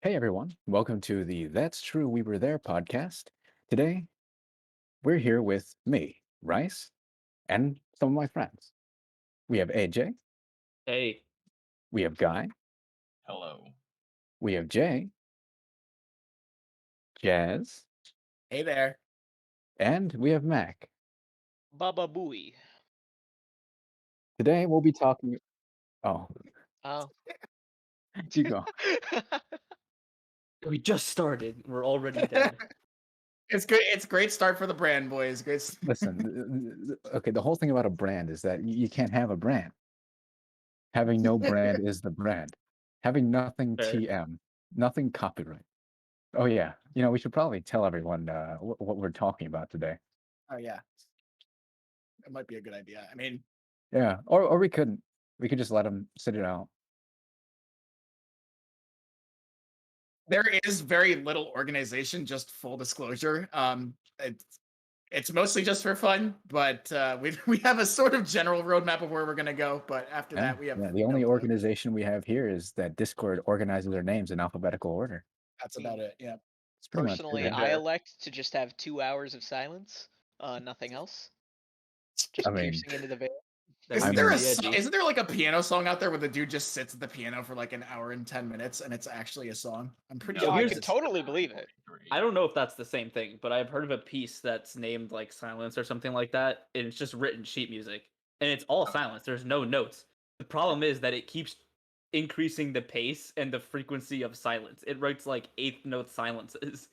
Hey everyone, welcome to the That's True We Were There podcast. Today, we're here with me, Rice, and some of my friends. We have AJ, Hey, we have Guy, Hello. we have Jay, Jazz, Hey there. and we have Mac. Baba Booey. Today, we'll be talking. Oh, Oh. you go. We just started. We're already dead. It's good. It's a great start for the brand, boys. Listen, okay, the whole thing about a brand is that you can't have a brand. Having no brand is the brand. Having nothing Fair. TM, nothing copyright. Oh yeah, we should probably tell everyone what we're talking about today. Oh yeah, that might be a good idea. I mean, Yeah, or we could just let them sit it out. there is very little organization. Just full disclosure. It's mostly just for fun, but we have a sort of general roadmap of where we're gonna go. But after Yeah, that, we have the only no clue. organization we have here is that Discord organizes their names in alphabetical order. That's about it. Yeah. It's pretty Personally, much it. I elect to just have 2 hours of silence, nothing else. Just I mean, piercing into the veil. Isn't I'm there pretty isn't there like a piano song out there where the dude just sits at the piano for like an hour and 10 minutes and it's actually a song? I'm pretty No, sure. I here's could the- totally believe it. I don't know if that's the same thing, but I've heard of a piece that's named like Silence or something like that, and it's just written sheet music. And it's all silence. There's no notes. The problem is that it keeps increasing the pace and the frequency of silence. It writes like eighth note silences.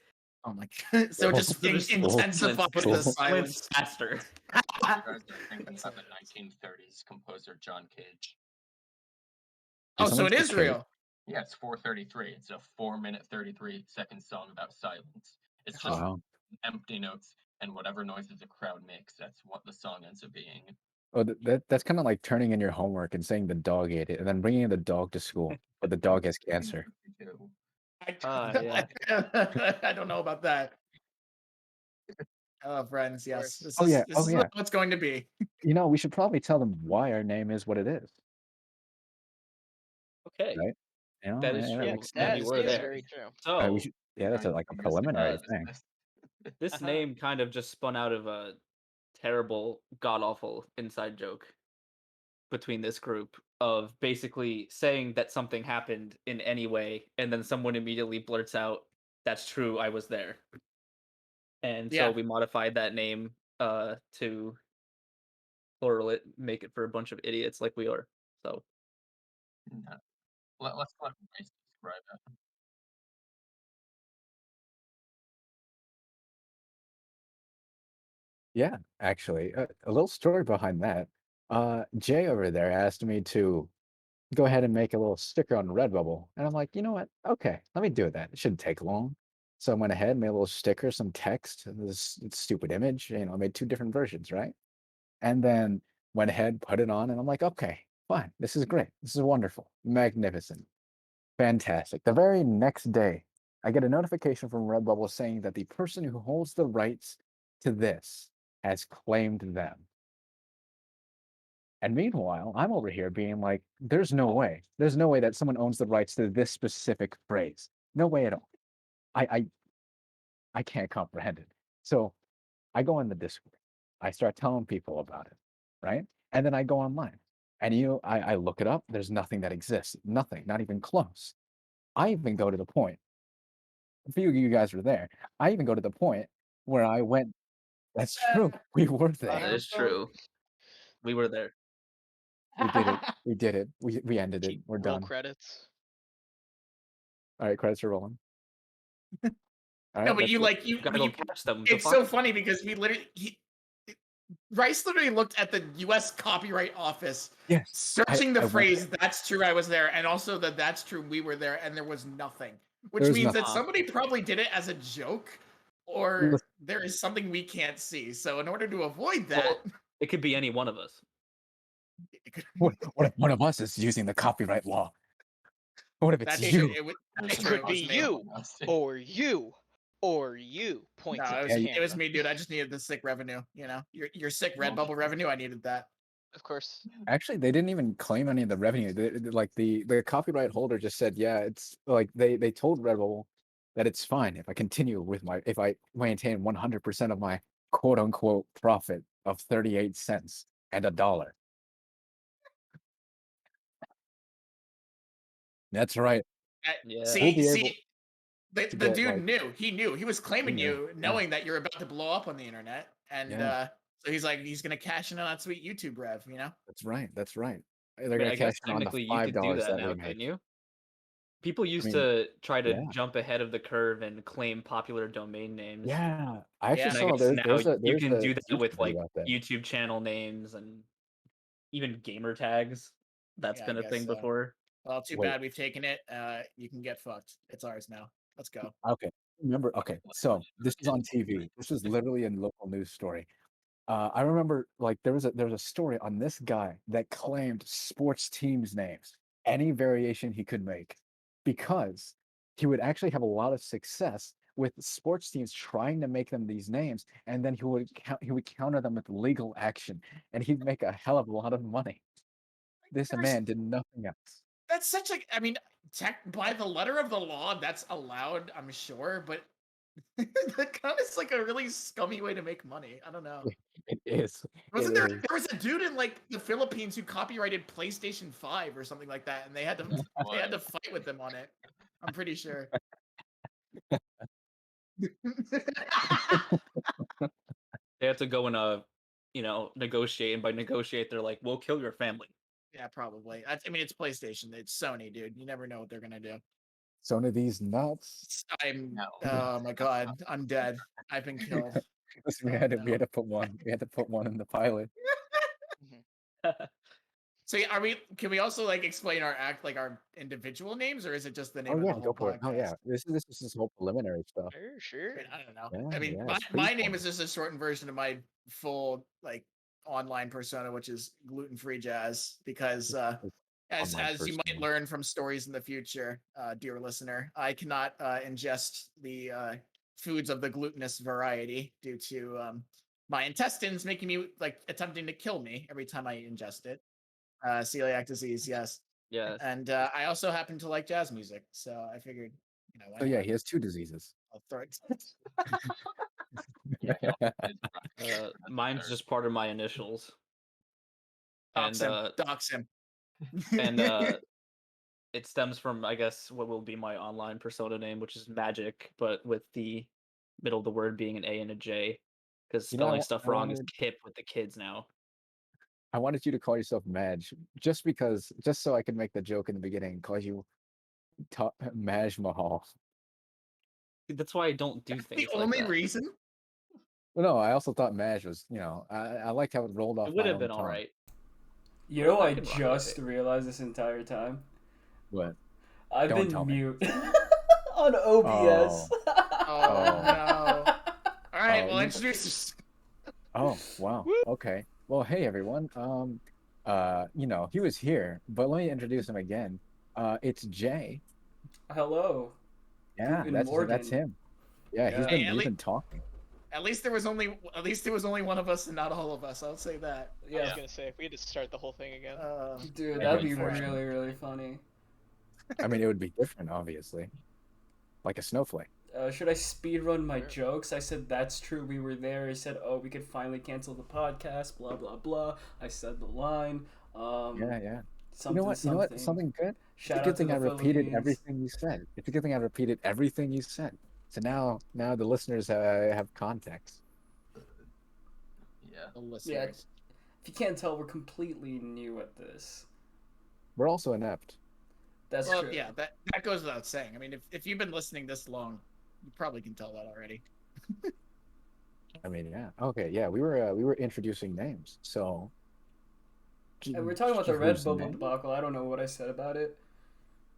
Oh my god! So it just So there's intensifies but the it's silence. faster. You guys are thinking of the 1930s composer John Cage. Oh, so someone it say is Cage? real. Yeah, it's 4:33. It's a 4-minute 33-second song about silence. It's just Wow. empty notes and whatever noises the crowd makes. That's what the song ends up being. Oh, that's kind of like turning in your homework and saying the dog ate it, and then bringing the dog to school, but the dog has cancer. Yeah. I don't know about that. Oh, friends, yes. course. Oh, yeah. This Oh, is yeah. what it's going to be. We should probably tell them why our name is what it is. Okay. Right? That is yeah, true. Yeah, makes that We is were there. very true. We So should, yeah, that's like a preliminary thing. this name kind of just spun out of a terrible, god awful inside joke between this group of basically saying that something happened in any way, and then someone immediately blurts out, "That's true, I was there." And so Yeah. we modified that name to plural it, make it for a bunch of idiots like we are. So No. Let's let Grace describe it. Yeah, actually, a little story behind that. Jay over there asked me to go ahead and make a little sticker on Redbubble, and I'm like, you know what? Okay, let me do that. It shouldn't take long. So I went ahead, made a little sticker, some text, and this stupid image. I made two different versions, right? And then went ahead, put it on, and I'm like, okay, fine. This is great. This is wonderful, magnificent, fantastic. The very next day, I get a notification from Redbubble saying that the person who holds the rights to this has claimed them. And meanwhile, I'm over here being like, there's no way. There's no way that someone owns the rights to this specific phrase. No way at all. I can't comprehend it. So I go in the Discord. I start telling people about it, right? And then I go online. And I look it up. There's nothing that exists. Nothing, not even close. I even go to the point, a few of you guys were there. I even go to the point where I went, that's true. We were that there. is true. We were there. We did it. We did it. We ended it. We're Roll done. credits. All right, credits are rolling. All right, No, but that's you it. like you. Gotta go catch them. It's so funny because Rice literally looked at the U.S. Copyright Office, Yes. searching the I went phrase "That's true, I was there," and also the "That's true, we were there," and there was nothing, which There was means that nothing. somebody probably did it as a joke, or Listen. there is something we can't see. So, in order to avoid that, Well, it could be any one of us. What if one of us is using the copyright law? What if it's that's you? true. It It true, could it be was me. you, or you, or you. Point No, to it the was, camera. it was me, dude. I just needed the sick revenue. Your sick Redbubble revenue. I needed that. Of course. Actually, they didn't even claim any of the revenue. Like the copyright holder just said, yeah, it's like they told Redbubble that it's fine if I continue with if I maintain 100% of my quote unquote profit of 38 cents and $1. That's right. Yeah. We'll be able See, the to get dude like knew. He knew. He was claiming knew, you, yeah. knowing that you're about to blow up on the internet, and Yeah. so he's like, he's gonna cash in on that sweet YouTube rev, you know? That's right. That's right. They're I mean, gonna I guess cash in on the technically you could do $5 that that we now, couldn't make. you? People I used mean, to try to yeah. jump ahead of the curve and claim popular domain names. Yeah. I actually Yeah. And I saw guess now you there's can a do that YouTube with like video about that. YouTube channel names and even gamer tags. That's Yeah, I been a guess thing so. before. Well, too Wait. bad we've taken it. You can get fucked. It's ours now. Let's go. Okay. Remember, okay, so this was on TV. This was literally a local news story. I remember like there was a story on this guy that claimed sports teams' names, any variation he could make, because he would actually have a lot of success with sports teams trying to make them these names, and then he would counter them with legal action, and he'd make a hell of a lot of money. This There's- man did nothing else. That's such a. I mean, by the letter of the law, that's allowed. I'm sure, but that kind of is like a really scummy way to make money. I don't know. It is. Wasn't It there? is. There was a dude in like the Philippines who copyrighted PlayStation 5 or something like that, and they had to fight with them on it. I'm pretty sure. They have to go and negotiate, and by negotiate they're like, we'll kill your family. Yeah, probably. I mean, it's PlayStation. It's Sony, dude. You never know what they're gonna do. So one of these nuts. No. Oh my god, I'm dead. I've been killed. Listen, Oh, we had no. to put one. We had to put one in the pilot. So are we? Can we also like explain our individual names, or is it just the name Oh of yeah, the go whole for it. Oh podcast? yeah, this is whole preliminary stuff. Sure. I mean, I don't know. Yeah, I mean, yeah, it's my pretty name fun. is just a shortened version of my full like online persona, which is gluten-free jazz. Because Online as you might persona. learn from stories in the future, dear listener, I cannot ingest the foods of the glutinous variety due to my intestines making me like attempting to kill me every time I ingest it. Celiac disease, yes. Yes. And I also happen to like jazz music, so I figured, why So yeah, not? he has 2 diseases. I'll throw it. Mine's just part of my initials. Dox And him. Dox him. and it stems from, I guess, what will be my online persona name, which is Magic, but with the middle of the word being an A and a J, because You know, spelling stuff I wrong is wanted hip with the kids now. I wanted you to call yourself Madge, just so I could make the joke in the beginning, call you Maj Mahal. That's why I don't do The things like only that. reason? Well, no, I also thought Madge was, I liked how it rolled off It would my have own been tongue. all right. You know, I I can rock with just it. realized this entire time. What? I've Don't been tell me. mute on OBS. Oh, no. All right, Oh, well, you- introduce. Oh, wow. Okay. Well, hey everyone. He was here, but let me introduce him again. It's Jay. Hello. Yeah, Guten that's Morgen. him. Yeah, Yeah. Hey, we've been talking. At least there was only one of us and not all of us. I'll say that. I was Yeah, gonna say if we had to start the whole thing again. dude, Yeah, that'd be unfortunately. really, really funny. I mean, it would be different, obviously. Like a snowflake. Should I speedrun my Sure. jokes? I said, that's true, we were there. He said, oh, we could finally cancel the podcast, blah, blah, blah. I said the line. Yeah. Something, You know what? something. Something good? It's a Shout good out to thing the I repeated Philippines. everything you said. It's a good thing I repeated everything you said. So now the listeners have context. The Yeah, listeners. if you can't tell, we're completely new at this. We're also inept. That's Well, true. yeah, that goes without saying. I mean, if you've been listening this long, you probably can tell that already. I mean, yeah. Okay, yeah. We were introducing names. So And we're talking about the whose Redbubble name? debacle. I don't know what I said about it.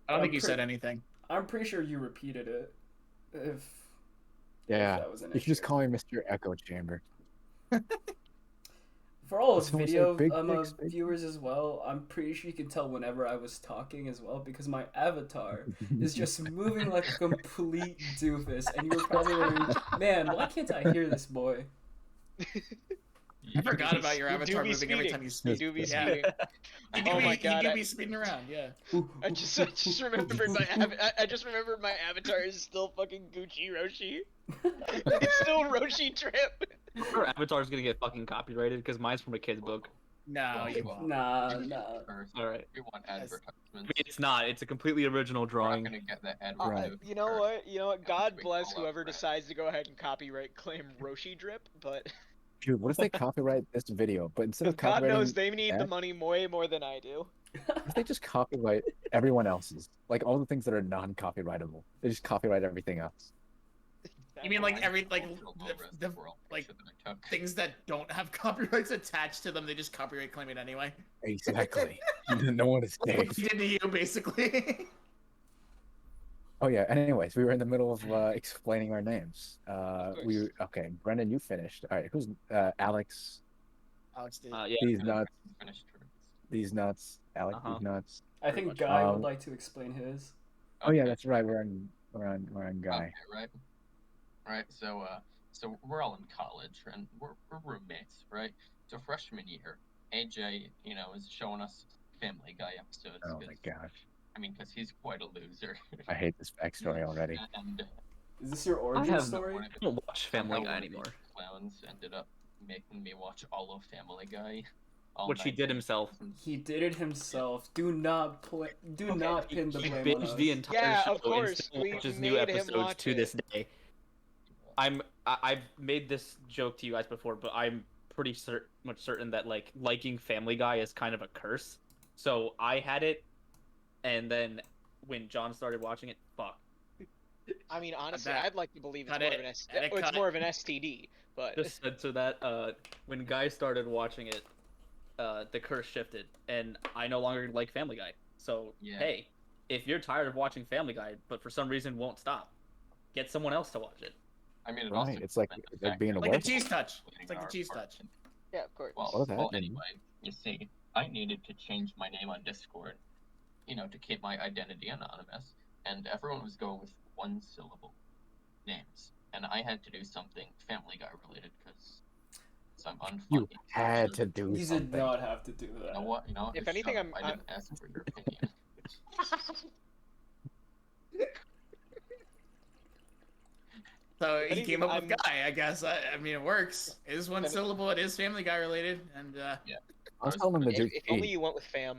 I don't I'm think you pre- said anything. I'm pretty sure you repeated it. If Yeah. that was an You can just issue. call me Mr. Echo Chamber. For all Someone say video big dicks, big viewers as well, I'm pretty sure you can tell whenever I was talking as well because my avatar is just moving like a complete doofus, and you were probably wondering, man, why can't I hear this boy? I forgot about your You do avatar be moving every speeding. time you You speak. do be Yeah. speeding. Oh my god! You do I be speeding around. Yeah. just remembered I just remembered my avatar is still fucking Gucci Roshi. It's still Roshi Trip. Our avatar's gonna get fucking copyrighted because mine's from a kid's book. No, you won't. Nah. All right. We want Yes. advertisements. It's not. It's a completely original We're not drawing. gonna get that ad Right. revenue You know for- what? You know what? God we bless call out whoever Brad. decides to go ahead and copyright claim Roshi Drip, but Dude, what if they copyright this video, but instead of God knows copyrighting they need the that, money way more than I do. what if they just copyright everyone else's? Like all the things that are non-copyrightable. They just copyright everything else. You mean like every like Cultural low-res the world like picture that I took. things that don't have copyrights attached to them? They just copyright claim it anyway. Exactly. No one is What safe. they did to you, basically. Oh yeah. Anyways, we were in the middle of explaining our names. course. Okay. Brendan, you finished. All right. Who's Alex? Alex did. Yeah. These And nuts. finished her. These nuts. Alex. Uh-huh. These nuts. I think much. Guy would Um, like to explain his. Oh yeah, Okay. that's right. We're on Guy. Okay, right. Right. So we're all in college and we're roommates, right? So freshman year, AJ, is showing us Family Guy episodes. Oh my 'cause- gosh. I mean, because he's quite a loser. I hate this backstory already. And Is this your origin have- story? I don't watch Family somehow Guy one of anymore. these clowns ended up making me watch all of Family Guy. all Which he night. did himself. He did it himself. Do not not pin the He blame on binged us. the entire Yeah, show of course, and still we watches new made him episodes watch to it. this day. I've made this joke to you guys before, but I'm pretty much certain that like liking Family Guy is kind of a curse. So I had it, and then when John started watching it, fuck. I mean, honestly, that. I'd like to believe it's Cut more it. of an Edit it's cut. more of an STD, but Just said so that when Guy started watching it, the curse shifted, and I no longer like Family Guy. So Yeah. hey, if you're tired of watching Family Guy, but for some reason won't stop, get someone else to watch it. I mean, it Right, also it's like- depends on it's the like fact being that a Like a werewolf. cheese touch. we're It's like a our cheese touch. apartment. yeah, of course. Well, What does that well, mean? anyway, you see, I needed to change my name on Discord, to keep my identity anonymous, and everyone was going with one-syllable names, and I had to do something Family Guy related because I'm unfunny. You had to do You did something. not have to do that. You know what? If Shut anything, up. I'm- I didn't ask for your opinion. So he Anything, came up with I'm- Guy, I guess. I mean, it works. It is one Anything- syllable. It is Family Guy related, and I was telling him to do If only T. you went with fam.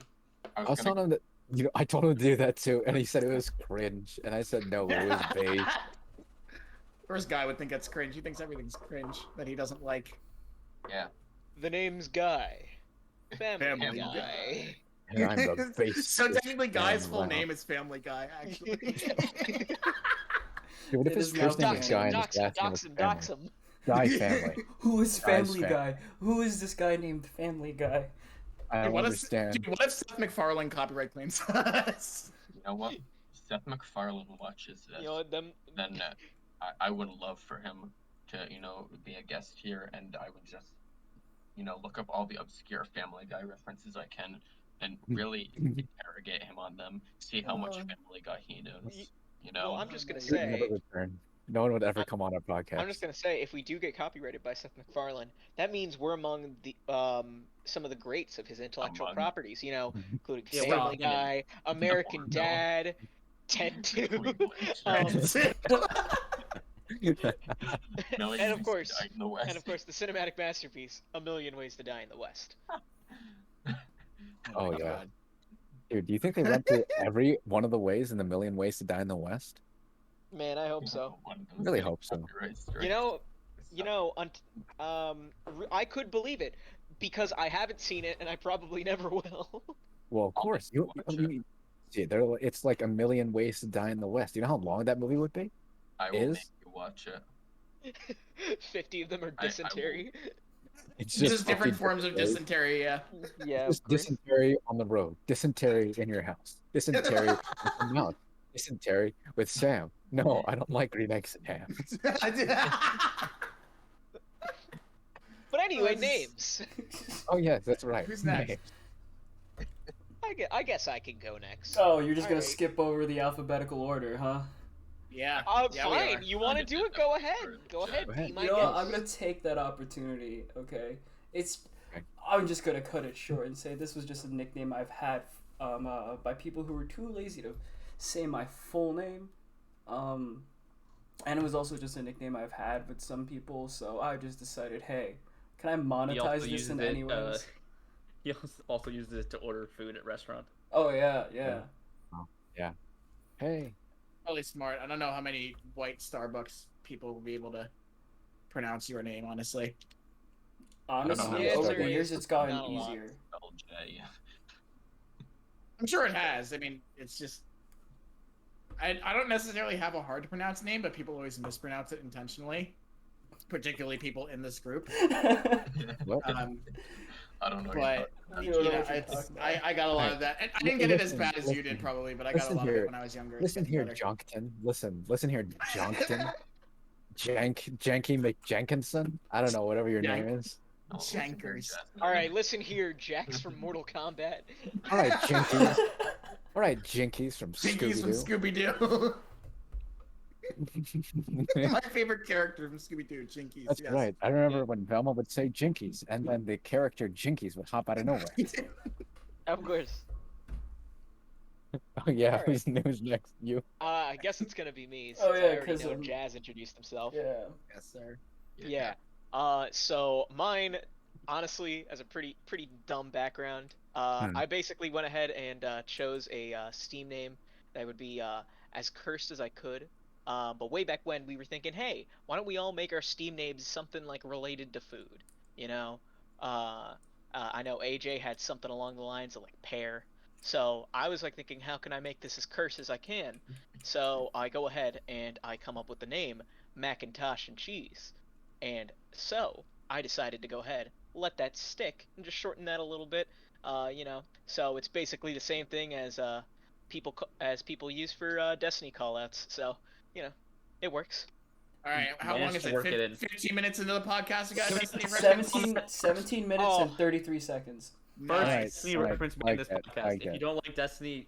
I I was gonna telling him that I told him to do that too, and he said it was cringe, and I said no, it was beige. First Guy would think that's cringe. He thinks everything's cringe that he doesn't like. Yeah. The name's Guy. Family, Family Guy. Guy. And I'm the base. So technically, Guy's full wow. name is Family Guy, actually. Dude, what if It his is now first name is Dox Guy him, and his dox him, last name dox is him, Family? dox him. Guy Family. Who is Guy's Family family. Guy? Who is this guy named Family Guy? I Dude, don't what if, understand. dude, what if Seth MacFarlane copyright claims us? You know what? Seth MacFarlane watches this. You know what, them Then I would love for him to, be a guest here, and I would just, look up all the obscure Family Guy references I can, and really interrogate him on them, see how much Uh, Family Guy he knows. y- You know, well, I'm just gonna He would never say, return. No one would ever come on our podcast. I'm just gonna say, if we do get copyrighted by Seth MacFarlane, that means we're among the some of the greats of his intellectual Among? properties. Including Yeah, we're Family not- Guy, American No. Dad, Ted 2, Privilege. and of course, Died in the West. and of course, the cinematic masterpiece, A Million Ways to Die in the West. Oh, my yeah. God. Dude, do you think they went through every one of the ways in the Million Ways to Die in the West? Man, I hope so. One of them's Really getting hope so. copyright strikes. I could believe it because I haven't seen it and I probably never will. Well, of I'll course. make you You, watch you, see, it's like A Million Ways to Die in the West. You know how long that movie would be? I will is- make you watch it. 50 of them are I will. dysentery. It's Just different 50 forms of ways. dysentery, yeah. Yeah, Just of course. dysentery on the road, dysentery in your house, dysentery with your mouth, dysentery with Sam. No, I don't like green eggs and ham. But anyway, That's- names. Oh yes, that's right. Who's next? Names. I guess I can go next. Oh, you're just gonna Alright. skip over the alphabetical order, huh? Yeah. Yeah, we Fine. are. You want to do it? Go ahead. Go ahead. Go ahead. Be my You know what? guest. I'm gonna take that opportunity, okay, It's. Okay. I'm just gonna cut it short and say this was just a nickname I've had by people who were too lazy to say my full name. And it was also just a nickname I've had with some people, so I just decided, hey, can I He also monetize this uses in it. any ways? He also uses it to order food at restaurants. Oh yeah. Oh, yeah. Hey. Really smart. I don't know how many white Starbucks people will be able to pronounce your name, honestly. Honestly, Yeah, over there the years is it's gotten not a lot. easier. LJ. I'm sure it has. I mean, it's just I don't necessarily have a hard to pronounce name, but people always mispronounce it intentionally, particularly people in this group. What? I don't know. But You don't know you know, what you're it's talking about. I got a lot of that. And I didn't get it as bad as you did Listen, probably, but I got a lot of it when I was younger. It's Listen getting here, better. Junkton. Listen here, Junkton. Janky McJenkinson. I don't know, whatever your Jank. name is. No, listen here, Shankers. Jasmine. All right, listen here, Jax from Mortal Kombat. All right, Jinkies. All right, Jinkies from Jinkies from Scooby Scooby-Doo. Doo. My favorite character from Scooby-Doo, Jinkies. That's yes. right. I remember when Velma would say Jinkies, and then the character Jinkies would hop out of nowhere. Of course. Oh yeah, All right. who's next? You. I guess it's gonna be me since Oh, yeah, I already 'cause, know Jazz introduced himself. Yeah. Yes, sir. Yeah. So mine, honestly, as a pretty dumb background, I basically went ahead and chose a Steam name that would be as cursed as I could. But way back when, we were thinking, hey, why don't we all make our Steam names something like related to food? You know, I know AJ had something along the lines of like pear. So I was like thinking, how can I make this as cursed as I can? So I go ahead and I come up with the name Macintosh and Cheese. And so I decided to go ahead, let that stick, and just shorten that a little bit. So it's basically the same thing as people use for Destiny callouts. So it works. All right, how long Managed is to it? work it in. 15 minutes into the podcast, you guys. 17 minutes Oh. and 33 seconds. First, Nice. Destiny Alright, reference me I in this get- I podcast. If get. you don't like Destiny,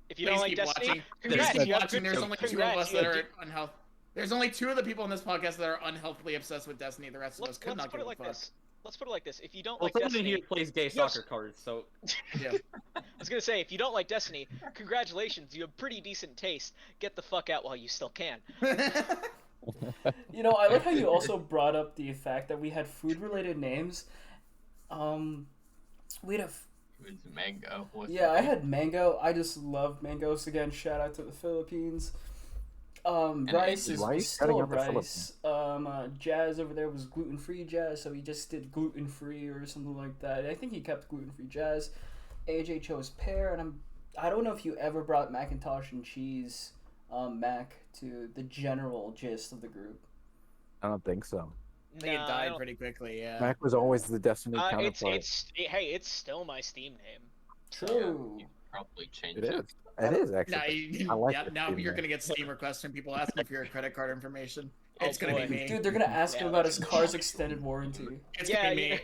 If you Please don't like keep Destiny, watching. congrats, Please keep you have watching. good- There's only two of congrats, us you that have are good- unhealthy. There's only two of the people in this podcast that are unhealthily obsessed with Destiny. The rest of us could Let's not put give it a like fuck. this. Let's put it like this. If you don't well, like someone in Destiny, here plays gay Yes. soccer cards, so Yeah. I was gonna say, if you don't like Destiny, congratulations, you have pretty decent taste. Get the fuck out while you still can. You know, I like how you also brought up the fact that we had food-related names. We had a It was mango. Yeah, I had mango. I just love mangoes. Again, shout out to the Philippines. Rice is Rice? still Shutting up the rice. Jazz over there was gluten-free Jazz, so he just did gluten-free or something like that. I think he kept gluten-free Jazz. AJ chose pear, and I don't know if you ever brought Macintosh and Cheese, Mac, to the general gist of the group. I don't think so. I think it Nah, I died don't- pretty quickly. Yeah. Mac was always the Destiny counterpart. It's still my Steam name. True. You probably changed It it. is. It is Now, actually. I like it, now Steam you're Deck. gonna get Steam requests from people asking for your credit card information. Oh, It's gonna boy. be me. Dude, they're gonna ask him Yeah, about his that's- car's extended warranty. It's Yeah, gonna be me. yeah.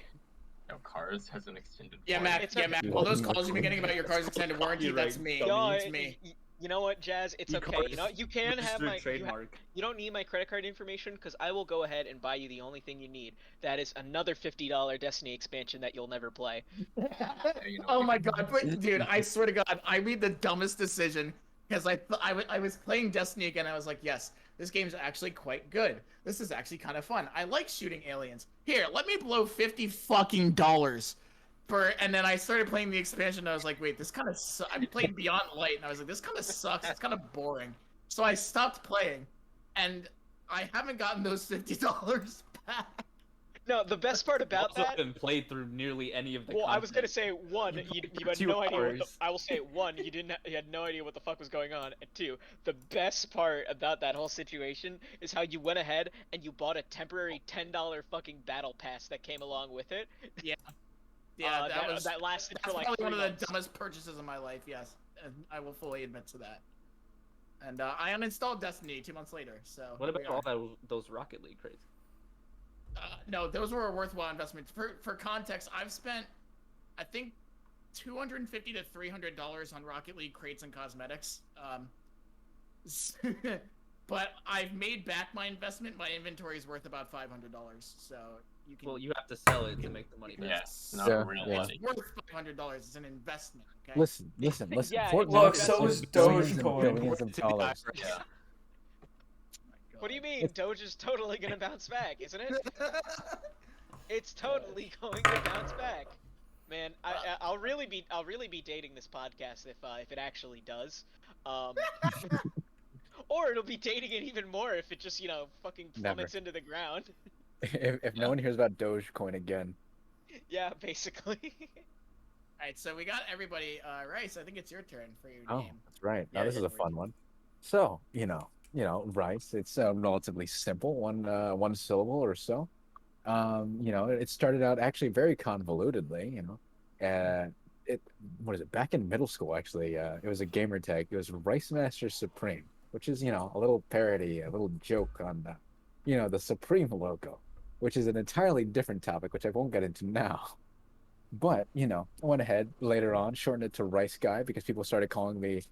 No, Cars has an extended. Yeah, warranty. Mac. It's Yeah, okay. Mac. You All those want calls you've been me getting about your car's extended warranty, that's me. No, It's me. you know what, Jazz? It's You okay. call You know, it you can have registered my trademark. you don't need my credit card information because I will go ahead and buy you the only thing you need. That is another $50 Destiny expansion that you'll never play. You know, Oh you my can- god, but dude, I swear to God, I made the dumbest decision because I was playing Destiny again. I was like, yes, this game's actually quite good. This is actually kind of fun. I like shooting aliens. Here, let me blow $50 for, and then I started playing the expansion. And I was like, wait, this kind of I played Beyond Light, and I was like, this kind of sucks. It's kind of boring. So I stopped playing, and I haven't gotten those $50 back. No, the best part about also that. haven't played through nearly any of the. Well, I was gonna content. say one, you had 2 no idea. hours. I will say one, you had no idea what the fuck was going on, and two, the best part about that whole situation is how you went ahead and you bought a temporary $10 fucking battle pass that came along with it. Yeah, that lasted That's for like probably 3 one of months. the dumbest purchases of my life. Yes, and I will fully admit to that. And I uninstalled Destiny 2 months later. So What here we about are. all those Rocket League crates? No, those were a worthwhile investment. For context, I've spent, I think, $250 to $300 on Rocket League crates and cosmetics. But I've made back my investment. My inventory is worth about $500. So you can. Well, you have to sell it to make the money back. Yes, not Yeah, real yeah. money. It's worth $500. It's an investment. Okay. Listen. Yeah, Fortnite Look, is so worth is billions and Dogecoin. billions of dollars. Yeah. What do you mean? Doge is totally gonna bounce back, isn't it? It's totally going to bounce back. Man, I'll really be dating this podcast if it actually does. Or it'll be dating it even more if it just fucking plummets into the ground. If no one hears about Dogecoin again, Yeah, basically. All right, so we got everybody. Rice, I think it's your turn for your oh, name. that's right. Now Yeah, this is yeah, a fun one. So rice. It's relatively simple, one syllable or so. It started out actually very convolutedly. It what is it? Back in middle school, actually, it was a gamer tag. It was Rice Master Supreme, which is a little parody, a little joke on the Supreme logo, which is an entirely different topic, which I won't get into now. But I went ahead later on, shortened it to Rice Guy because people started calling me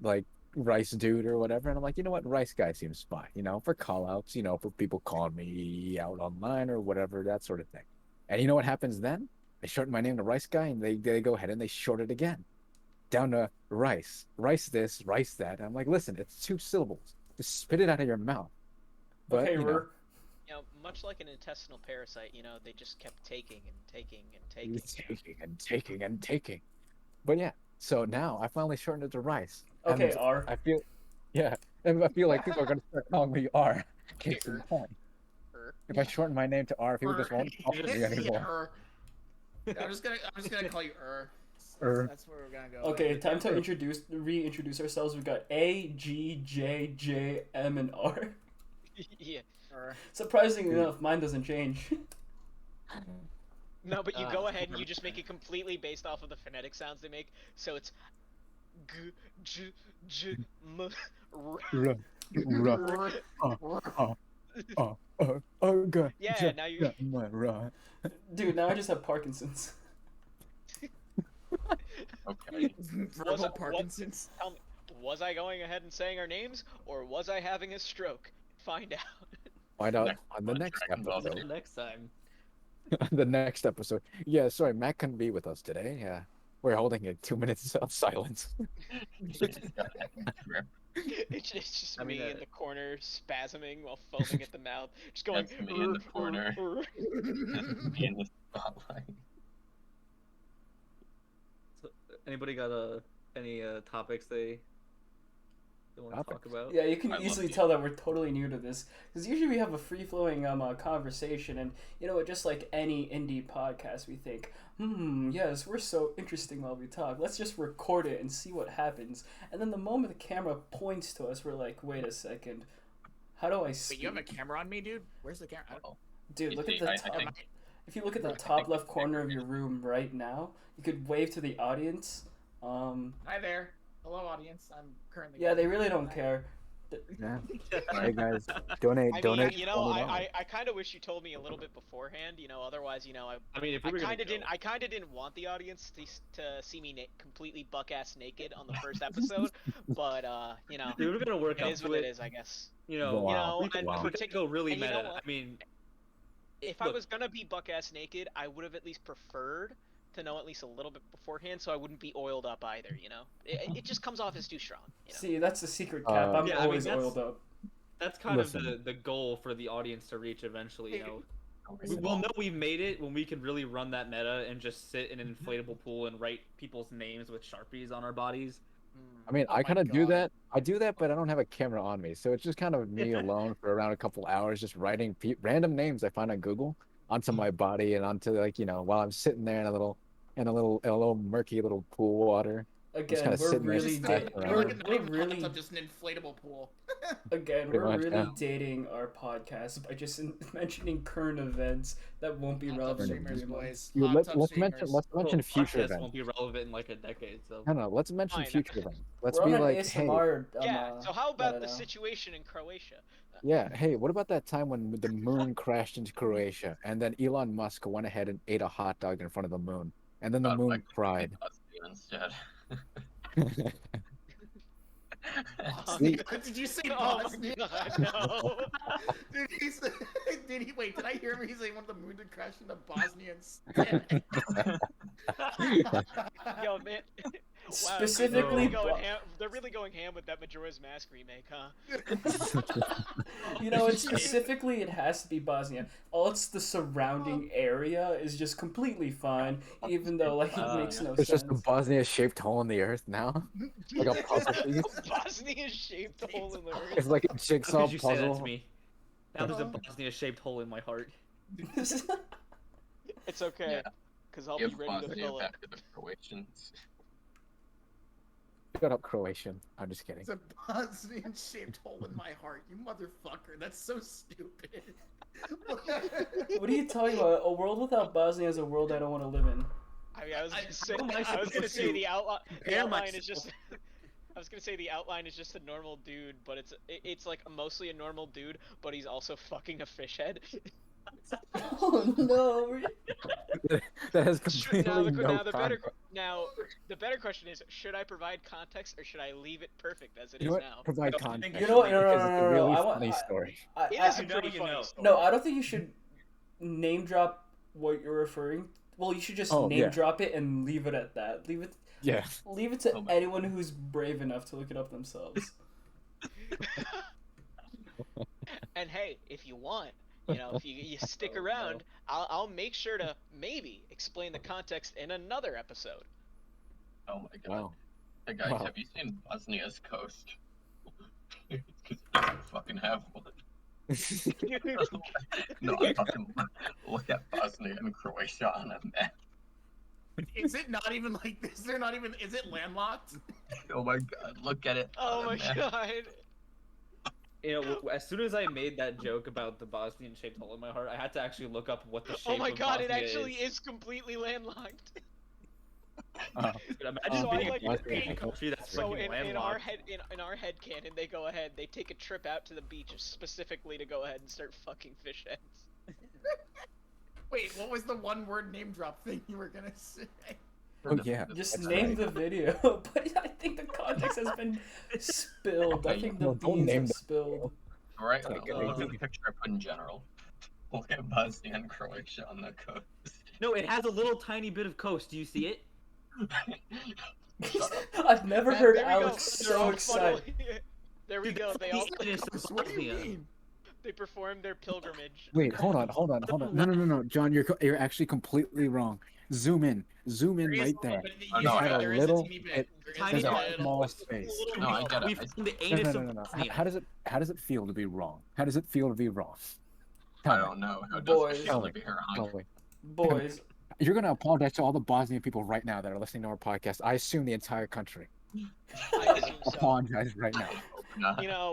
like Rice Dude or whatever, and I'm like, you know what, Rice Guy seems fine, for call outs, for people calling me out online or whatever, that sort of thing. And you know what happens then? They shorten my name to Rice Guy, and they go ahead and they short it again down to Rice this, Rice that. And I'm like, listen, it's 2 syllables. Just spit it out of your mouth. But Okay, we're Much like an intestinal parasite, they just kept taking and taking and taking. taking and taking. But yeah, so now I finally shortened it to Rice. okay. And R. I feel, yeah, and I feel like people are gonna start calling me R. Case in point. If I shorten my name to R, people just won't call me anymore. I'm just gonna call you That's where we're gonna go. Okay, time to reintroduce ourselves. We got A, G, J, J, M, and R. Yeah. Surprisingly enough, mine doesn't change. No, but you go ahead and you just make it completely based off of the phonetic sounds they make. So it's G, J, J, M, R. Yeah, now you. Dude, now I just have Parkinson's. Okay. Verbal Parkinson's. Tell me, was I going ahead and saying our names, or was I having a stroke? Find out. Find out on the next episode. Next time. The next episode. Yeah, sorry, Matt couldn't be with us today. Yeah, we're holding a 2 minutes of silence. It's just me in the corner spasming while foaming at the mouth, just going. That's me in the corner. Me in the spotlight. So, anybody got any topics they want to talk about? Yeah, you can easily tell that we're totally new to this because usually we have a free-flowing conversation, and just like any indie podcast, we think, yes, we're so interesting while we talk. Let's just record it and see what happens. And then the moment the camera points to us, we're like, wait a second, how do I speak? Wait, you have a camera on me, dude? Where's the camera? Dude, look at the top. If you look at the top left corner of your room right now, you could wave to the audience. Hi there. Hello, audience. I'm currently. Yeah, they really don't care. Yeah. Hey guys, donate. I donate. mean, I kind of wish you told me a little bit beforehand. Otherwise, I mean, if we were I kind of didn't want the audience to see me completely buck ass naked on the first episode, but we were gonna work it is what it is, I guess. Wow. We could go really meta. I mean, if I was gonna be buck ass naked, I would have at least preferred to know at least a little bit beforehand, so I wouldn't be oiled up either. It just comes off as too strong. See, that's the secret cap. I'm always oiled up. That's kind of the goal for the audience to reach eventually. We'll know we've made it when we can really run that meta and just sit in an inflatable pool and write people's names with Sharpies on our bodies. I mean, I kind of do that. I do that, but I don't have a camera on me, so it's just kind of me alone for around a couple hours, just writing random names I find on Google onto my body and onto while I'm sitting there in a little murky little pool water. Again, we're really just an inflatable pool. Again, we're really dating our podcast by just mentioning current events that won't be relevant. Streamers, boys. Let's mention future events. Won't be relevant in like a decade. So no, let's mention future events. Let's we're be on like, ASMR, yeah. So how about the situation in Croatia? Yeah, hey, what about that time when the moon crashed into Croatia and then Elon Musk went ahead and ate a hot dog in front of the moon, and then the moon cried. Instead. See? Did you say Oh Bosnia? my god, no. Did he say, wait, did I hear him? He's like, one of the moon to crash into Bosnia instead. Yo, man. Wow, Specifically, they're really going ham with that Majora's Mask remake, huh? you know, it's specifically it has to be Bosnia. All it's the surrounding area is just completely fine, even though like it makes no It's sense. just a Bosnia-shaped hole in the earth now. Like a puzzle piece. Bosnia shaped hole in the earth. It's like a How jigsaw could you say that to puzzle. me? Now there's a Bosnia-shaped hole in my heart. It's okay, Yeah. because I'll Give be ready to Bosnia fill it. back to the Croatians. Shut up, Croatian. I'm just kidding. It's a Bosnian shaped hole in my heart, you motherfucker. That's so stupid. What are you talking about? A world without Bosnia is a world I don't want to live in. I mean, I was gonna say, how am I I was gonna supposed say to the outline compare is just. I was gonna say the outline is just a normal dude, but it's like mostly a normal dude, but he's also fucking a fish head. Oh no! That has now, completely no now the better question is: should I provide context or should I leave it perfect as it You is know what? now? Provide I don't think context. You know what? No, no, because no, it's a no, no. really I want. funny story. It is a you know, pretty you funny know. story. No, I don't think you should name drop what you're referring. Well, you should just name drop it and leave it at that. Leave it Yeah. to Oh my- anyone who's brave enough to look it up themselves. And hey, if you want, if you stick around, I'll make sure to maybe explain the context in another episode. Oh my god. Wow. Hey guys, Wow. have you seen Bosnia's coast? Because you don't fucking have one. No, I'm talking. Look at Bosnia and Croatia on a map. Is it not even like this? They're not even. Is it landlocked? Oh my god, look at it. Oh on a my map. god. As soon as I made that joke about the Bosnian-shaped hole in my heart, I had to actually look up what the shape Oh my of god, Bosnia it actually is. is completely landlocked. Imagine So I being like- a country that's So freaking in our landlocked. headcanon, they go ahead, they take a trip out to the beach specifically to go ahead and start fucking fish heads. Wait, what was the one word name drop thing you were gonna say? Oh yeah. Just That's name right. the video, but I think the context has been spilled. I think the No, don't beans name have the spilled. Alright, Like, look at the picture I put in general. Look at Bosnia and Croatia on the coast. No, it has a little tiny bit of coast. Do you see it? I've never And heard there we go. Alex so excited. There we Dude, go. that's They the all easiest What do you Bosnia. mean? they performed their pilgrimage. Wait, hold on. No, John, you're actually completely wrong. Zoom in There is right a there. little bit- Oh, you no, said I- there a is little- teeny bit. it- There is Tiny a There's a little- small space. No, I get it. We I- found the No, anus no, of no, no. Bosnia. How does it feel to be wrong? How does it feel to be wrong? Tell I me. don't know. How Boys. does it feel to be wrong? Tell me. Boys, You're gonna apologize to all the Bosnian people right now that are listening to our podcast. I assume the entire country. I assume so. Apologize right now.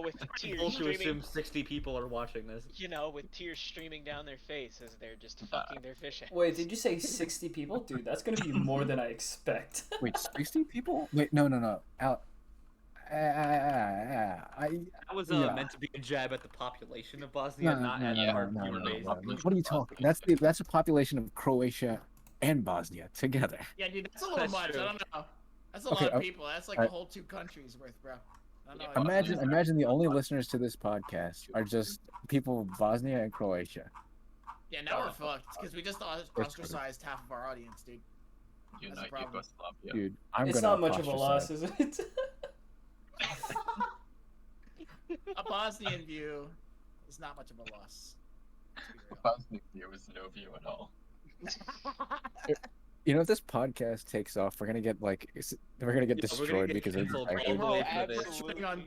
With People tears to assume streaming, 60 people are watching this. with tears streaming down their face as they're just fucking their fish heads. wait, did you say 60 people? Dude, that's gonna be more than I expect. Wait, 60 people? Wait, no. That was Yeah. meant to be a jab at the population of Bosnia, not at our viewer base. What are you talking? That's a population of Croatia and Bosnia together. Yeah, dude, that's a little That's much. true. I don't know. That's a Okay, lot of people. That's like a whole 2 countries worth, bro. I don't know. Yeah, Imagine the only listeners to this podcast are just people of Bosnia and Croatia. Yeah, now we're fucked because we just ostracized half of our audience, dude. Unite problem. Yugoslavia. Dude, I'm It's gonna not much of a loss, ostracize. is it? A Bosnian view is not much of a loss. Let's be real. Bosnia view is no view at all. You know, if this podcast takes off, we're gonna get Yeah, we're gonna destroyed get because of canceled like, all the way for absolutely. this. Treading on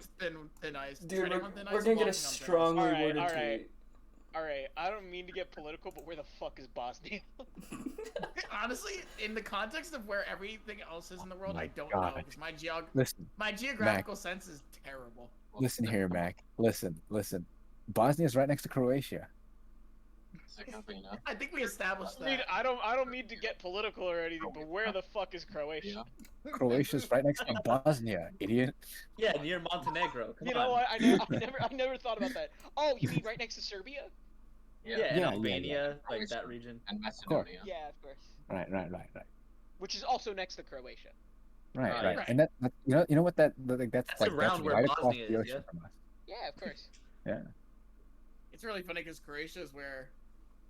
thin ice. Dude, Treading on thin we're ice, gonna get walking a on thin ice. strongly Alright, worded alright. tweet. Alright, I don't mean to get political, but where the fuck is Bosnia? Honestly, in the context of where everything else is in the world, my I don't know God. because listen, my geographical sense is terrible. listen here, Mac. Listen. Bosnia's right next to Croatia. Herzegovina. I think we established I mean, that. I don't mean to get political or anything, but where the fuck is Croatia? Croatia's right next to Bosnia, idiot. Yeah, near Montenegro. Come You know on. what? I never thought about that. Oh, you mean right next to Serbia? Yeah, Yeah, and yeah, Albania, like Croatia. that region. And Macedonia. Yeah, of course. Right. Which is also next to Croatia. Right, Right. right. And that you know what like that's like that's around where right across Bosnia the is, ocean yeah. from us. Yeah, of course. Yeah, It's really funny because Croatia is where,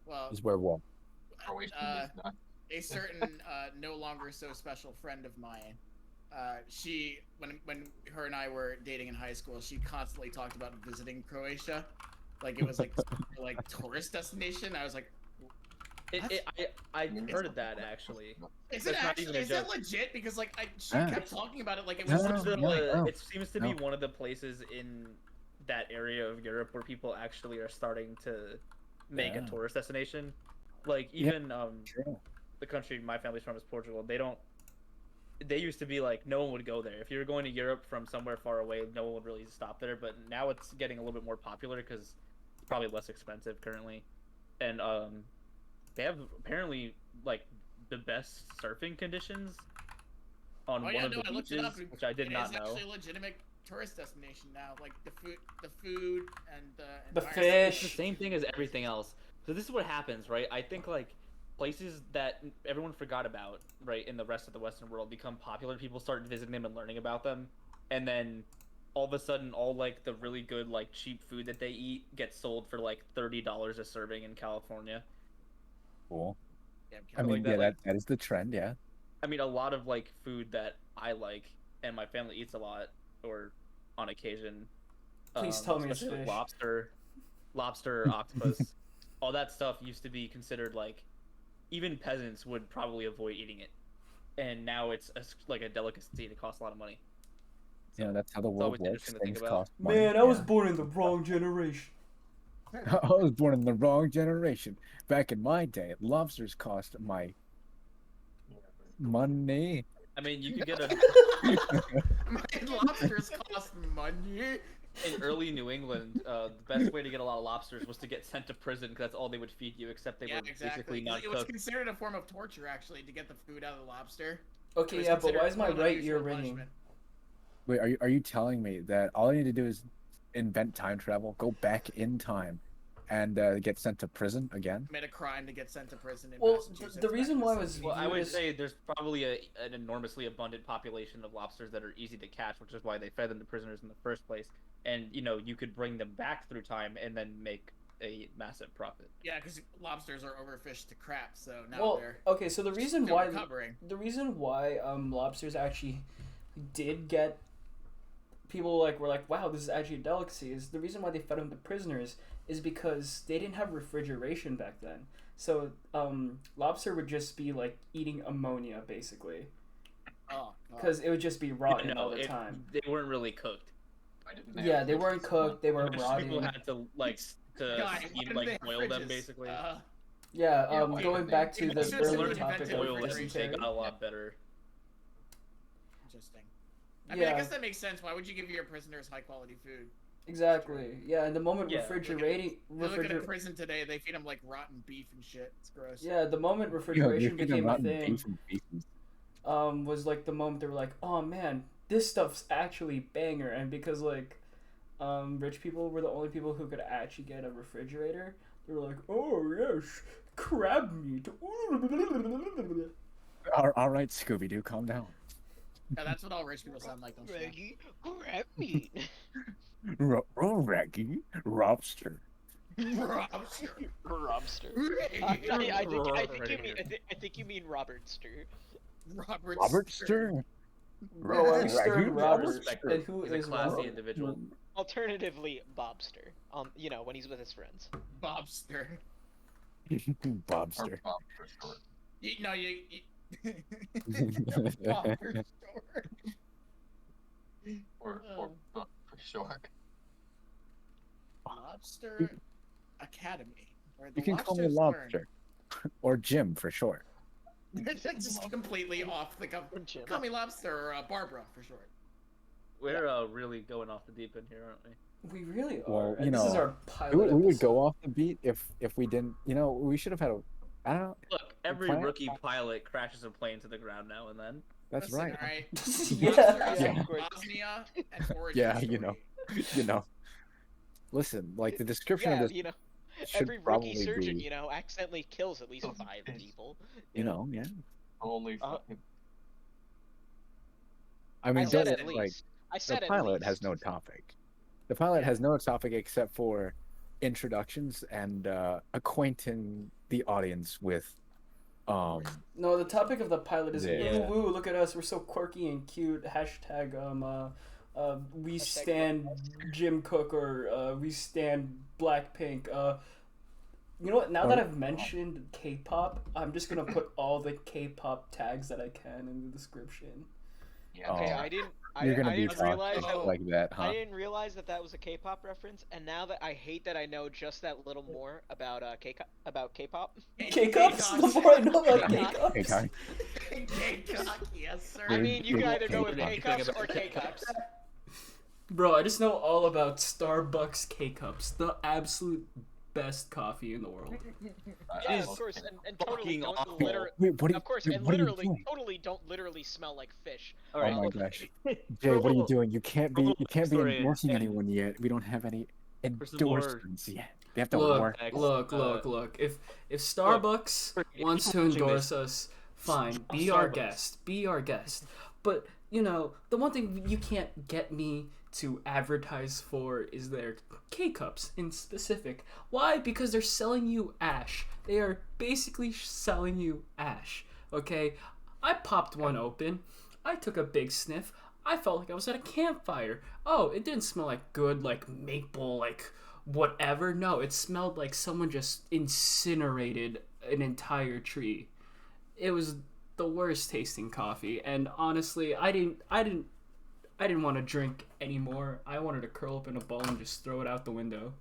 well, is where we'll. Croatian is not. a certain no longer so special friend of mine. She when her and I were dating in high school, she constantly talked about visiting Croatia, like it was like tourist destination. I was like, I heard of that actually. is That's it not even actually a is that joke. legit? Because like she Ah. kept talking about it like it No, was no, some no, sort of no, like no. It seems to be No. one of the places in that area of Europe where people actually are starting to make a Yeah. tourist destination. Like Yeah. even True. the country my family's from is Portugal. They used to be like no one would go there. If you were going to Europe from somewhere far away, no one would really stop there. But now it's getting a little bit more popular because it's probably less expensive currently, and they have apparently like the best surfing conditions on Oh one yeah, of no, the I looked it beaches, up. which I did not It is know. actually a legitimate tourist destination now. Like the food, and the The environment. It's the fish. same thing as everything else. So this is what happens, right? I think like places that everyone forgot about, right, in the rest of the Western world become popular. People start visiting them and learning about them, and then all of a sudden, all like the really good like cheap food that they eat gets sold for like $30 a serving in California. Cool. Yeah, I Like mean, that, yeah, like that is the trend. Yeah. I mean, a lot of like food that I like and my family eats a lot or on occasion. Please tell me it's Especially like fish. lobster, octopus, all that stuff used to be considered like even peasants would probably avoid eating it, and now it's like a delicacy and it costs a lot of money. You know, that's how the It's world always works. interesting to think Things about. cost money. Man, I was Yeah. born in the wrong generation. I was born in the wrong generation. Back in my day, lobsters cost my money. I mean, you could get a My lobsters cost money. in early New England. The best way to get a lot of lobsters was to get sent to prison because that's all they would feed you, except they Yeah, were exactly. basically 'Cause not it was cooked. considered a form of torture actually to get the food out of the lobster. It Okay, was yeah, but considered why is my cruel and right ear unusual ringing? punishment. Wait, are you telling me that all I need to do is invent time travel, go back in time, and get sent to prison again? Commit a crime to get sent to prison in Well, Massachusetts. the back reason in the why I was 70s. Well, I viewed would as say there's probably an enormously abundant population of lobsters that are easy to catch, which is why they fed them to prisoners in the first place. And you could bring them back through time and then make a massive profit. Yeah, because lobsters are overfished to crap, so now well, they're okay. So the reason still why recovering. lobsters actually did get people like were like, wow, this is actually a delicacy. Is the reason why they fed them to prisoners is because they didn't have refrigeration back then. So lobster would just be like eating ammonia basically, Oh, God. because it would just be rotten all the if time. they weren't really cooked. Why didn't Yeah, have they weren't fridges? cooked. They were Most people rotting. had to like to Guy, why steam didn't they like have boil them fridges? basically. Yeah, Yeah, why going didn't back they- to They the should've early invented topic of Boil and they refrigeration. dysentery. got a lot better. Interesting. I mean, I Yeah. guess that makes sense. Why would you give your prisoners high quality food? Exactly. Yeah, and the moment Yeah. refrigerating, You look at a prison today, they feed them like rotten beef and shit. It's gross. yeah, the moment You refrigeration feed them became a rotten thing, beef and beef. was like the moment they were like, oh man, this stuff's actually banger, and because like, rich people were the only people who could actually get a refrigerator. They were like, oh yes, crab meat. All right, Scooby Doo, calm down. Yeah, that's what all rich people sound like. Don't you? Reggie, crab meat. Raggy lobster. Lobster. Robster. Hey, I think you mean Robertster. Robert. Robert Stern. Bro, I'm Raggy stirring Robert. Respect And who He's a is classy Robert? individual. Alternatively, Bobster. When he's with his friends. Bobster. Bobster. Or Bob for short. Bobster store. Or Bob for short. Lobster Academy. Where the You can call me lobsters learn. Lobster. Or Jim for short. Just completely off the cuff. Jim. Call me Lobster or Barbara for short. We're really going off the deep end here, aren't we? We really are. Well, and this is our We pilot would, we would episode. go off the beat if we didn't. We should have had a. I don't know. Look, every Planet- rookie pilot crashes a plane to the ground now and then. That's Listen, right. All right. Yeah. Lobster Yeah. is Bosnia and origin Yeah, story. Listen, like the description Yeah, of this should every probably rookie surgeon, be. accidentally kills at least 5 people. Yeah. Only Uh, I I mean, said don't at like least. I the said at pilot has least. no topic. The pilot has no topic except for introductions and acquainting the audience with um No, the topic of the pilot is Yeah. ooh woo. Look at us, we're so quirky and cute. Hashtag we Hashtag stand Jim Cook or we stand Blackpink. You know what? Now that I've mentioned K-pop, I'm just gonna put all the K-pop tags that I can in the description. Yeah. Okay, Oh. I didn't. You're gonna I be didn't realize talking that. like that, I huh? didn't realize that that was a K-pop reference, and now that I hate that I know just that little more about K-pop. K-cups? The more I know about Hey, K-cups. Kai. K-cock, yes, sir. I mean, you Dude, can either go with K-pop. K-cups or K-cups. Bro, I just know all about Starbucks K-cups, the absolute best coffee in the world. Yeah, is of course, and totally fucking don't awful. literally. Wait, what are you, Of course, wait, and what are you literally, doing? totally don't literally smell like fish. All Oh right. my gosh. For Jay, a what are you little- doing? You can't for a be little endorsing backstory and- anyone yet. We don't have any For some more- endorsements yet. They have to Look, work. look. If Starbucks if wants you're to watching endorse this, us, fine, stop be our Starbucks. guest. Be our guest. But, you know, the one thing you can't get me to advertise for is their K-cups in specific. Why? Because they're selling you ash. They are basically selling you ash. Okay? I popped one open. I took a big sniff. I felt like I was at a campfire. Oh, it didn't smell like good, like maple, like whatever. No, it smelled like someone just incinerated an entire tree. It was the worst tasting coffee, and honestly, I didn't want to drink anymore. I wanted to curl up in a ball and just throw it out the window.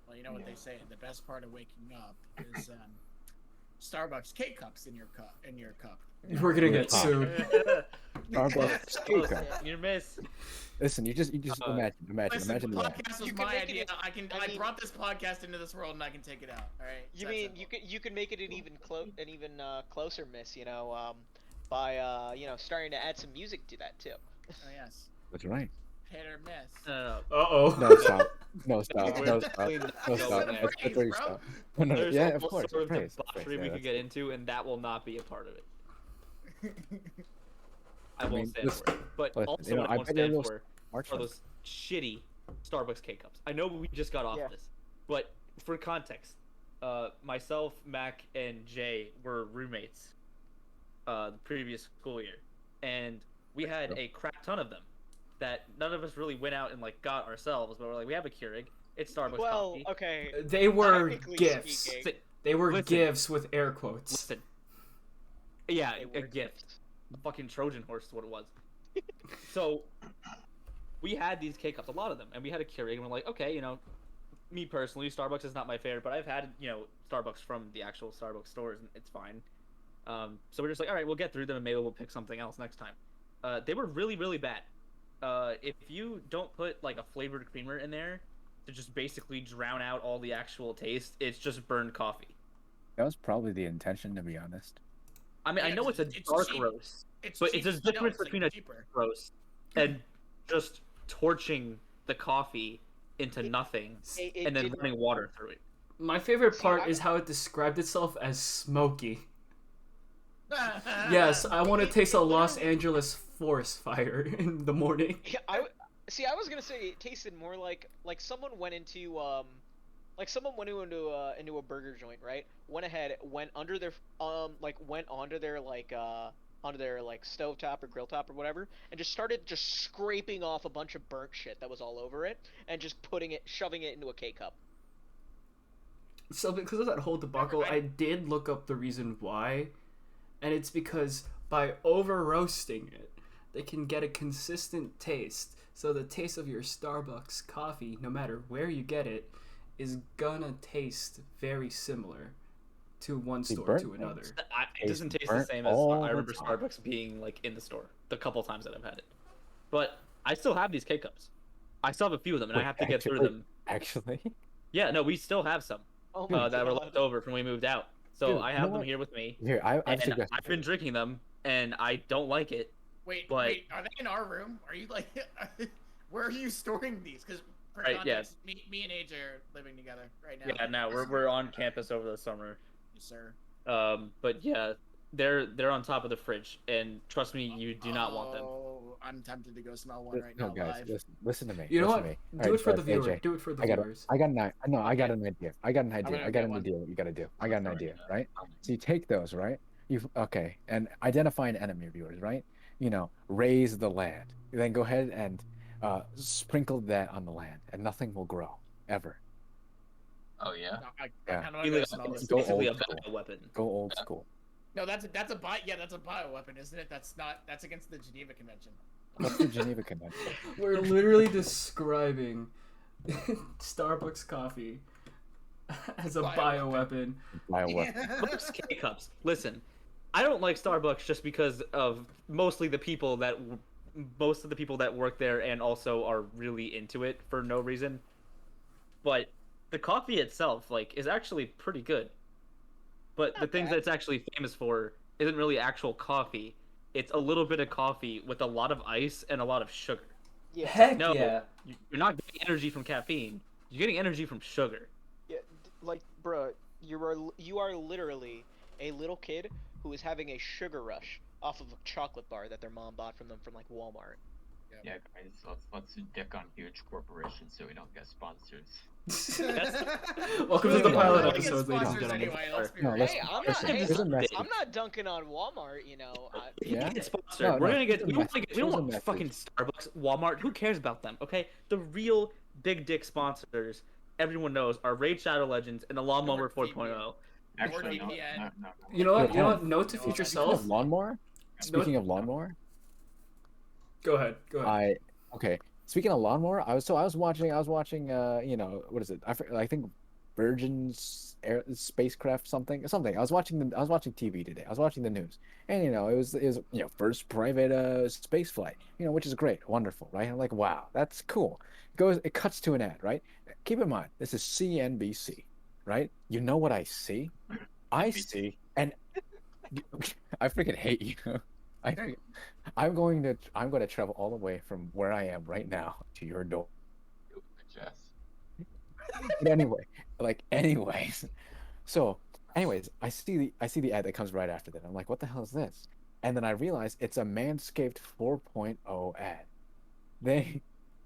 Well, you know what they say. The best part of waking up is Starbucks K-cups in your cup. We're gonna get Ah. sued. Starbucks K-cup. You miss. Listen, you just imagine Listen, imagine the that. podcast was You can my make it idea. in- I I mean- brought this podcast into this world, and I can take it out. All right. You That's mean simple. you could make it an even closer miss, you know, by you know starting to add some music to that too. Oh yes. That's right. Hit or miss. Uh oh. No stop. No stop. We're No stop. definitely not No going stop. there. That's where you Bro. stop. No, no, There's yeah, a of whole course. sort of Praise, debauchery we yeah, could get into, and that will not be a part of it. I mean, won't stand listen, for it. But listen, also, you know, what I I won't bet you're a stand little for March are those shitty Starbucks K-cups. I know we just got off Yeah. this, but for context, myself, Mac, and Jay were roommates the previous school year, and we had true. a crap ton of them that none of us really went out and like got ourselves, but we're like, we have a Keurig, it's Starbucks Well, coffee. okay. They were Technically gifts. speaking, Listen, They were Listen. gifts with air quotes. listen. Yeah, they a were gift. gifts. Fucking Trojan horse is what it was. So we had these K-cups, a lot of them, and we had a Keurig, and we're like, okay, you know, me personally, Starbucks is not my favorite, but I've had, you know, Starbucks from the actual Starbucks stores, and it's fine. So we're just like, all right, we'll get through them, and maybe we'll pick something else next time. They were really, really bad. If you don't put like a flavored creamer in there to just basically drown out all the actual taste, it's just burned coffee. That was probably the intention, to be honest. I mean, I Yeah, know 'cause it's a it's dark cheap. roast, It's but cheap. it's a No, difference it's, like, between a cheaper. roast and just torching the coffee into nothing It and then didn't- running water through it. My favorite See, part I- is how it described itself as smoky. Yes, I want to taste a Los Angeles forest fire in the morning. Yeah, see. I was gonna say it tasted more like someone went into into a burger joint, right? Went ahead, went under their went onto their stovetop or grill top or whatever, and just started scraping off a bunch of burnt shit that was all over it, and just shoving it into a K cup. So because of that whole debacle, I did look up the reason why, and it's because by over roasting it, they can get a consistent taste. So the taste of your Starbucks coffee, no matter where you get it, is gonna taste very similar to one See, store burnt to another. It doesn't taste the burnt same as all I the remember time. Starbucks being like in the store the couple times that I've had it. But I still have these K cups. I still have a few of them, and I Wait, have to get through actually- them. Actually, Yeah, no, we still have some Oh my that were God. left over from when we moved out. So Dude, I you have know them what? here with me, here I've and suggested. I've been drinking them, and I don't like it. Wait, But- wait, are they in our room? Are you like, where are you storing these? Because for Right, yeah. context, me and AJ are living together right now. Yeah, no, we're on campus over the summer. Yes, sir. But yeah, they're on top of the fridge, and trust me, you do not want them. Oh, I'm tempted to go smell one right No, now guys, live. listen to me. You know Listen what? to me. All Do right, it for the AJ, viewer. Do it for the I got viewers. I got an no, I got Okay. an idea. I got an I'm idea. gonna I got get an one. idea what you gotta do. I got an idea, right? Um, So you take those, right? Okay, and identify an enemy of yours, right? Raise the land. Then go ahead and sprinkle that on the land, and nothing will grow ever. Oh yeah. No, I Yeah. kind of want to go smell It's this. Go basically a old school. weapon. Go old school. No, that's a bioweapon, isn't it? That's against the Geneva Convention. What's the Geneva Convention? We're literally describing Starbucks coffee as a bioweapon. Bioweapon. Starbucks K-cups. Listen, I don't like Starbucks just because of most of the people that work there and also are really into it for no reason. But the coffee itself, is actually pretty good. But the things that it's actually famous for isn't really actual coffee. It's a little bit of coffee with a lot of ice and a lot of sugar. Yeah. Heck No, yeah. you're not getting energy from caffeine. You're getting energy from sugar. Yeah, bruh, you are literally a little kid who is having a sugar rush off of a chocolate bar that their mom bought from them from Walmart. Yeah, guys, let's dick on huge corporations so we don't get sponsors. Welcome to the pilot We're gonna get episodes, ladies and sponsors gentlemen. anyway, let's be No, real. let's- Hey, I'm not. listen, Hey, here's a message. I'm not dunking on Walmart. You know. Yeah? Get sponsored. No, We're no, gonna get. here's a We don't, message. we don't Here's a want message. fucking Starbucks, Walmart. Who cares about them? Okay, the real big dick sponsors everyone knows are Raid Shadow Legends and the Lawnmower 4.0. Actually, no, VPN. no. You know what? Wait, You know hold what? Note to on. future Speaking of self. lawnmower, speaking of lawnmower, Go ahead. Go ahead. okay. Speaking of lawnmower, I was watching what is it? I think Virgin's air spacecraft something. I was watching TV today. I was watching the news, and it was first private space flight. Which is great, wonderful, right? I'm like, wow, that's cool. It cuts to an ad, right? Keep in mind, this is CNBC, right? You know what I see? I see, and I freaking hate you. I'm going to travel all the way from where I am right now to your door. Jess. But anyways. So, I see the ad that comes right after that. I'm like, what the hell is this? And then I realize it's a Manscaped 4.0 ad.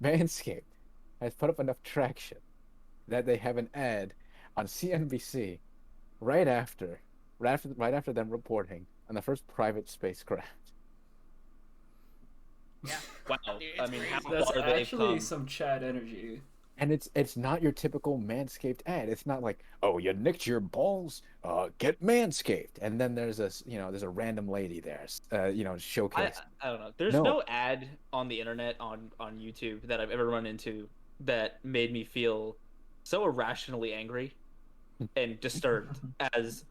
Manscaped has put up enough traction that they have an ad on CNBC right after them reporting on the first private spacecraft. Yeah. Wow. Dude, I it's mean, crazy. how That's far they've actually come. some Chad energy. And it's not your typical Manscaped ad. It's not like, oh, you nicked your balls, get Manscaped. And then there's a random lady there, showcase. I don't know. There's no ad on the internet on YouTube that I've ever run into that made me feel so irrationally angry and disturbed as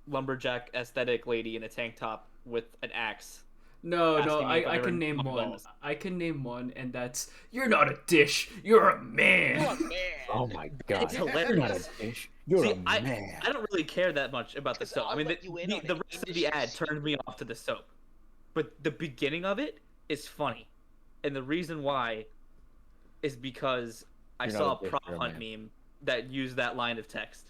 lumberjack aesthetic lady in a tank top with an axe. No, Asking me if I I've can ever name nicked my one. balls. I can name one, and that's you're not a dish, you're a man. You're a man. Oh my god, It's you're not hilarious. a dish. You're See, a man. I don't really care that much about the Because soap. I I'll mean, let you in on the it. rest of the Industry ad turned me off to the soap, but the beginning of it is funny, and the reason why is because I You're saw not a a dick, prop you're a hunt man. meme that used that line of text,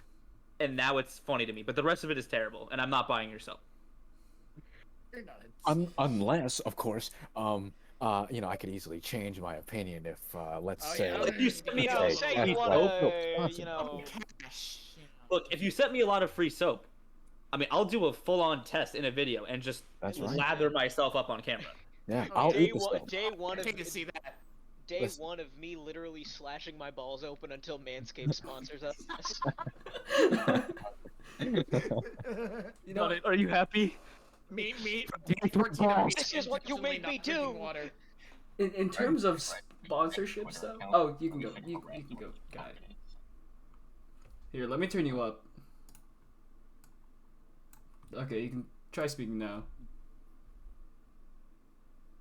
and now it's funny to me. But the rest of it is terrible, and I'm not buying your soap. You're not Unless, of course, I could easily change my opinion if, let's Oh, say, yeah. Well, if you send me No, a say free you soap, wanna, cash. look, if you sent me a lot of free soap, I mean, I'll do a full-on test in a video and just That's right. lather myself up on camera. yeah, Oh, I'll day eat the one, soap. day one I of hate to see that. day Listen. one of me literally slashing my balls open until Manscaped sponsors us. You know, Are you happy? Me, day 14 of me This is what you consistently made me not drinking do. Water. in terms of sponsorships, though. Oh, you can go. You can go, guy. Here, let me turn you up. Okay, you can try speaking now.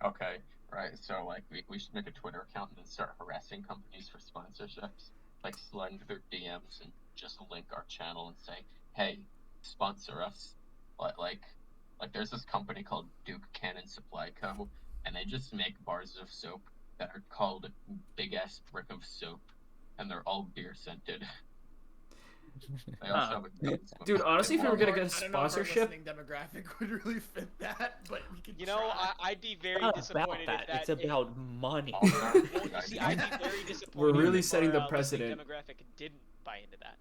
Okay, right. So we should make a Twitter account and then start harassing companies for sponsorships. Like slide into their DMs and just link our channel and say, "Hey, sponsor us." Like there's this company called Duke Cannon Supply Co. and they just make bars of soap that are called Big Ass Brick of Soap, and they're all beer scented. I also have a Dude, honestly, if we were gonna get a I don't know if our sponsorship, listening demographic would really fit that, but we could You know, try. I'd be very Not about disappointed that. if that. It's about money. Well, you see, I'd be very disappointed. really if setting our, the listening precedent. demographic didn't buy into that.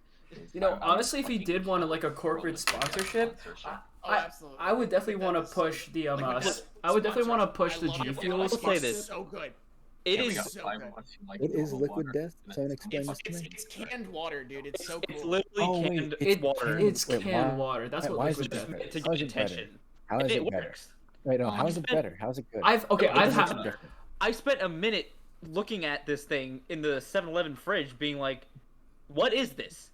You know, honestly, if he did want like a corporate sponsorship, Oh, absolutely. I would definitely want to That's- push the Liquid Death I would definitely want to sponsors. push I the love G your Fuel. product. I'll say It's this. so good. It Yeah, we is. got so good. What is liquid death? Someone explain this to me. It's canned water, dude. It's so It's cool. literally Oh, wait, canned it's water. It's Wait, canned why- water. That's what why is liquid it death better? is. to How get is it better? attention. How is It it better? works. Wait, no. I How is it spent- better? How is it good? I've It I've is had different. I spent a minute looking at this thing in the 7-Eleven fridge, being like, "What is this?"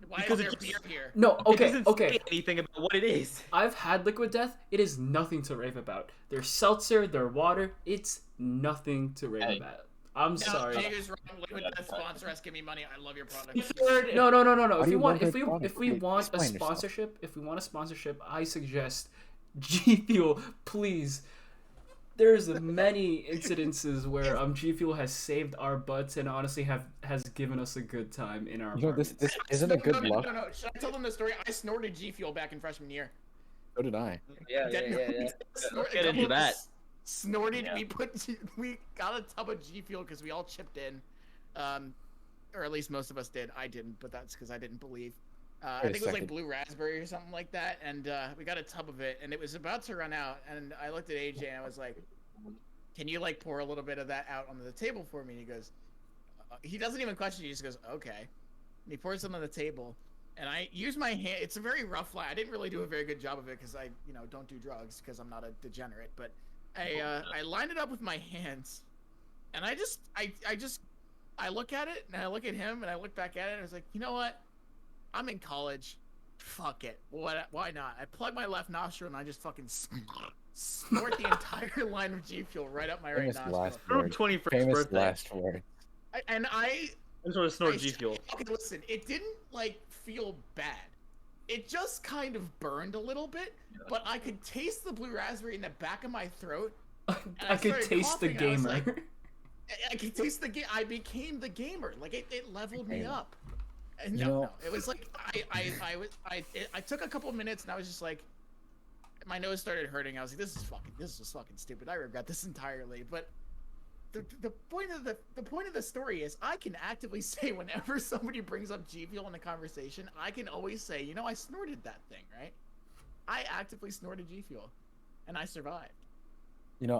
Why Because is there it beer just- here? no. It Okay, doesn't okay. say anything about what it is. I've had liquid death. It is nothing to rave about. Their seltzer, their water. It's nothing to rave Hey. about. I'm No, sorry. Jay is wrong. Liquid Death sponsor us. Give me money. I love your product. No. Why If do we you want, want if their we product? if we Wait, want a explain yourself. sponsorship, if we want a sponsorship, I suggest G Fuel, please. There's many incidences where G Fuel has saved our butts and honestly has given us a good time in our You know, this apartments. isn't a good no, luck. No. Should I tell them the story? I snorted G Fuel back in freshman year. So did I. Yeah, Snort- Get a into couple of that. us Snorted. Yeah. We got a tub of G Fuel because we all chipped in, or at least most of us did. I didn't, but that's because I didn't believe. I Wait a think it was like second. blue raspberry or something like that, and we got a tub of it, and it was about to run out, and I looked at AJ and I was like, "Can you like pour a little bit of that out onto the table for me?" And he goes, he doesn't even question. He just goes, "Okay," and he pours some on the table. And I use my hand. It's a very rough line. I didn't really do a very good job of it because I, don't do drugs because I'm not a degenerate. But I lined it up with my hands, and I look at it and I look at him and I look back at it and I was like, you know what? I'm in college. Fuck it. Why not? I plug my left nostril and I just fucking snort the entire line of G Fuel right up my right Famous nostril. last For word. 21st Famous birthday. last word. I just want to snort G Fuel. Okay, listen, it didn't like feel bad. It just kind of burned a little bit, but I could taste the blue raspberry in the back of my throat. I could started taste the coughing, and I was gamer. like- I could taste the game. I became the gamer. Like it leveled me Gamer. up. And You no, know- it was like I took a couple minutes and I was just like, my nose started hurting. I was like, this is just fucking stupid. I regret this entirely. But the point of the story is I can actively say whenever somebody brings up G Fuel in the conversation, I can always say, I snorted that thing, right? I actively snorted G Fuel, and I survived.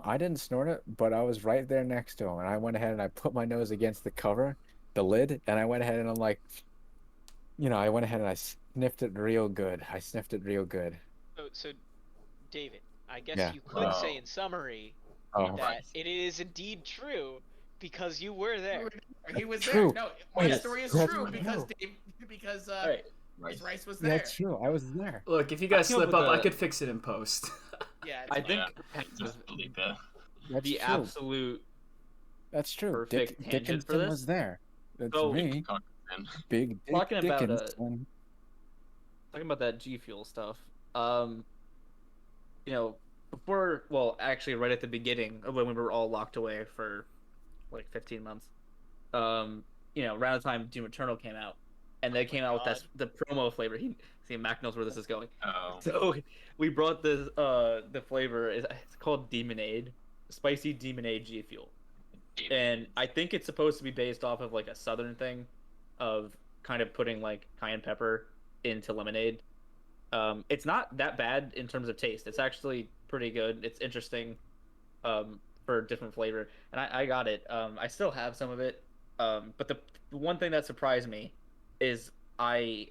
I didn't snort it, but I was right there next to him, and I went ahead and I put my nose against the cover, the lid, and I went ahead and I'm like, I went ahead and I sniffed it real good. So, David, I guess Yeah. you could say in summary Oh, that it is indeed true because you were there. He was True. there. No, my Wait, story is that's true true. because Right. Right. Rice was there. that's true. I was there. Look, if you guys I came up slip up, with I a- could fix it in post. Yeah, it's I fine. think Just Felipe. That's the true. absolute That's true. perfect tangent for Dickinson this. was there. That's So- me. Cochran. Big Dick Talking about, Dickinson. talking about that G Fuel stuff. Actually, right at the beginning of when we were all locked away for like 15 months, around the time Doom Eternal came out, and they came out with the promo flavor. Mac knows where this is going. Oh. So we brought the flavor. It's called Demonade, spicy Demonade G Fuel, and I think it's supposed to be based off of like a southern thing, of kind of putting like cayenne pepper into lemonade. It's not that bad in terms of taste. It's actually pretty good. It's interesting, for different flavor, and I got it. I still have some of it, but the one thing that surprised me is I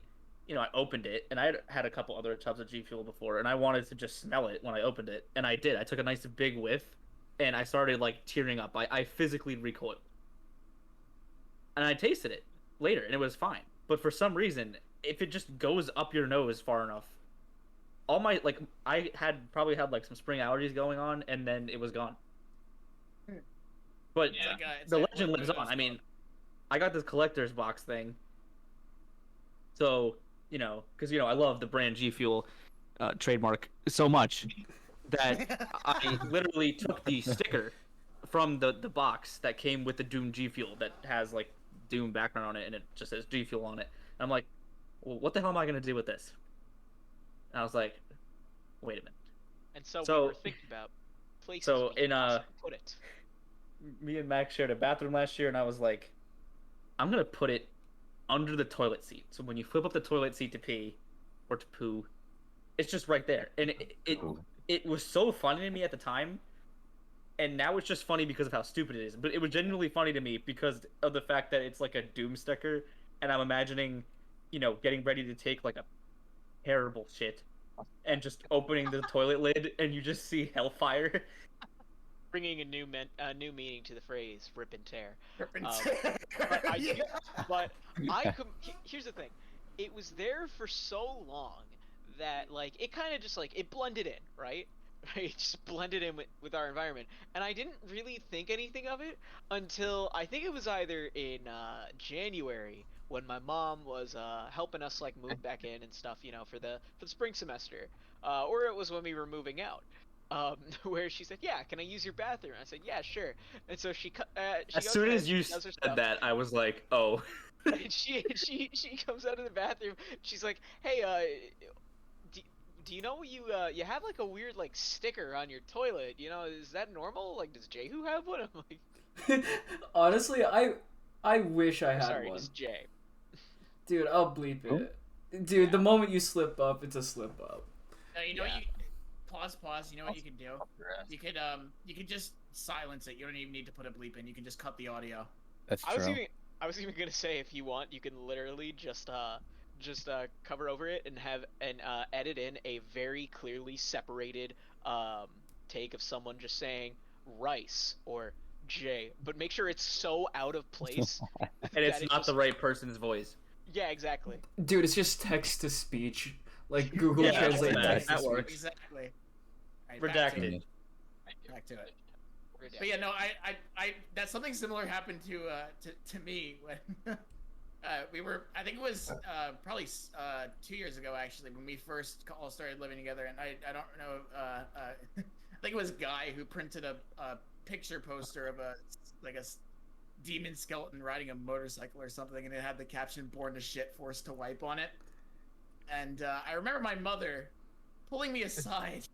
opened it, and I had a couple other tubs of G Fuel before, and I wanted to just smell it when I opened it, and I did. I took a nice big whiff, and I started like tearing up. I physically recoiled, and I tasted it later, and it was fine. But for some reason, if it just goes up your nose far enough, all my I probably had like some spring allergies going on, and then it was gone. But Yeah. It's the like legend lives on. I mean, I got this collector's box thing. So, because, I love the brand G Fuel trademark so much that I literally took the sticker from the box that came with the Doom G Fuel that has like Doom background on it, and it just says G Fuel on it. And I'm like, well, what the hell am I gonna do with this? And I was like, wait a minute. And so, we So- were thinking about places so we in, could possibly put it. Me and Max shared a bathroom last year, and I was like, I'm gonna put it under the toilet seat. So when you flip up the toilet seat to pee or to poo, it's just right there. And it was so funny to me at the time, and now it's just funny because of how stupid it is. But it was genuinely funny to me because of the fact that it's like a doom sticker, and I'm imagining, getting ready to take like a terrible shit, and just opening the toilet lid, and you just see hellfire. Bringing a new meaning to the phrase "rip and tear." Rip and Um, tear. Yeah. But here's the thing: it was there for so long that like it kind of just like it blended in, right? It just blended in with our environment, and I didn't really think anything of it until I think it was either in January when my mom was helping us like move back in and stuff, for the spring semester, or it was when we were moving out. Where she said, "Yeah, can I use your bathroom?" I said, "Yeah, sure." And so she As goes soon ahead, as you she does her said stuff, that, I was like, oh. and she comes out of the bathroom. She's like, "Hey, do you know you have like a weird like sticker on your toilet? Is that normal? Like, does Jehu have one?" I'm like, Honestly, I wish I had "Sorry, one. just Jay." Dude, I'll bleep Oh. it. Dude, the moment you slip up, it's a slip up. No, you know Yeah. what pause. You know what you can do? You could just silence it. You don't even need to put a bleep in. You can just cut the audio. That's I was true. even gonna say if you want, you can literally just cover over it and have edit in a very clearly separated take of someone just saying rice or J, but make sure it's so out of place And it's that it not just, the right person's voice. yeah, exactly. Dude, it's just text to speech. Like Google Yeah, Translate that- text to that speech. works. Exactly. Alright, Redacted. Back to it. Redacted. But yeah, no, I that something similar happened to me when I think it was probably 2 years ago actually when we first all started living together, and I don't know I think it was Guy who printed a picture poster of a demon skeleton riding a motorcycle or something, and it had the caption "Born to shit, forced to wipe" on it. And I remember my mother pulling me aside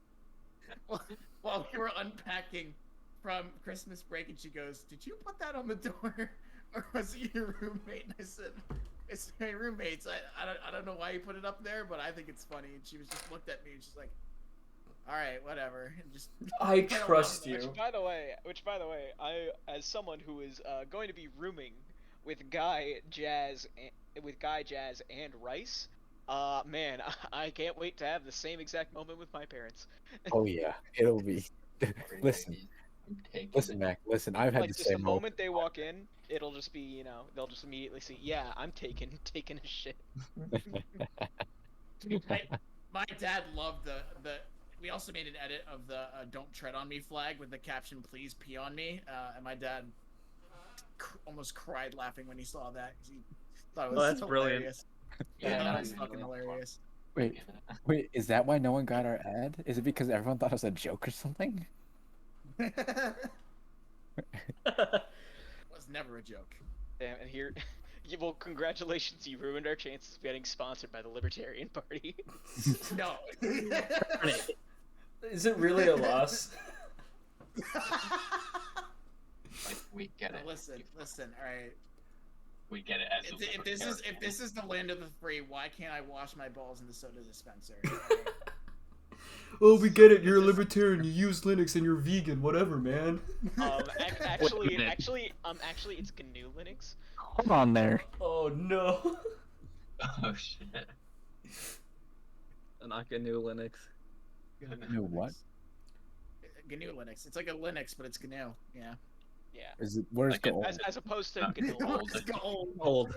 while we were unpacking from Christmas break, and she goes, "Did you put that on the door, or was it your roommate?" And I said, "It's my roommate's. I don't know why you put it up there, but I think it's funny." And she was just looked at me and she's like, "All right, whatever." And just I trust you. Which by the way, I, as someone who is going to be rooming with Guy Jazz and Rice, man, I can't wait to have the same exact moment with my parents. Oh yeah, it'll be. Listen, listen, Mac. Listen, I've had Like the just the same moment. moment they walk in, it'll just be, they'll just immediately see, yeah, I'm taking a shit. my dad loved the. We also made an edit of the "Don't tread on me" flag with the caption "Please pee on me," and my dad almost cried laughing when he saw that because he thought it was that's brilliant. hilarious. Yeah, that was fucking hilarious. Wait, is that why no one got our ad? Is it because everyone thought it was a joke or something? Was never a joke. Damn, and here, well, congratulations, you ruined our chances of getting sponsored by the Libertarian Party. No. Is it really a loss? Like, we get it. Listen. All right. We get it as a If this is the land of the free, why can't I wash my balls in the soda dispenser? Oh, we get it. You're a libertarian. You use Linux and you're vegan. Whatever, man. Actually, it's GNU Linux. Hold on there. Oh no. Oh shit. Not GNU Linux. GNU what? GNU Linux. It's like a Linux, but it's GNU. Yeah. Yeah. Is it? Where's Like the old? As opposed to GNU. Gold. Old.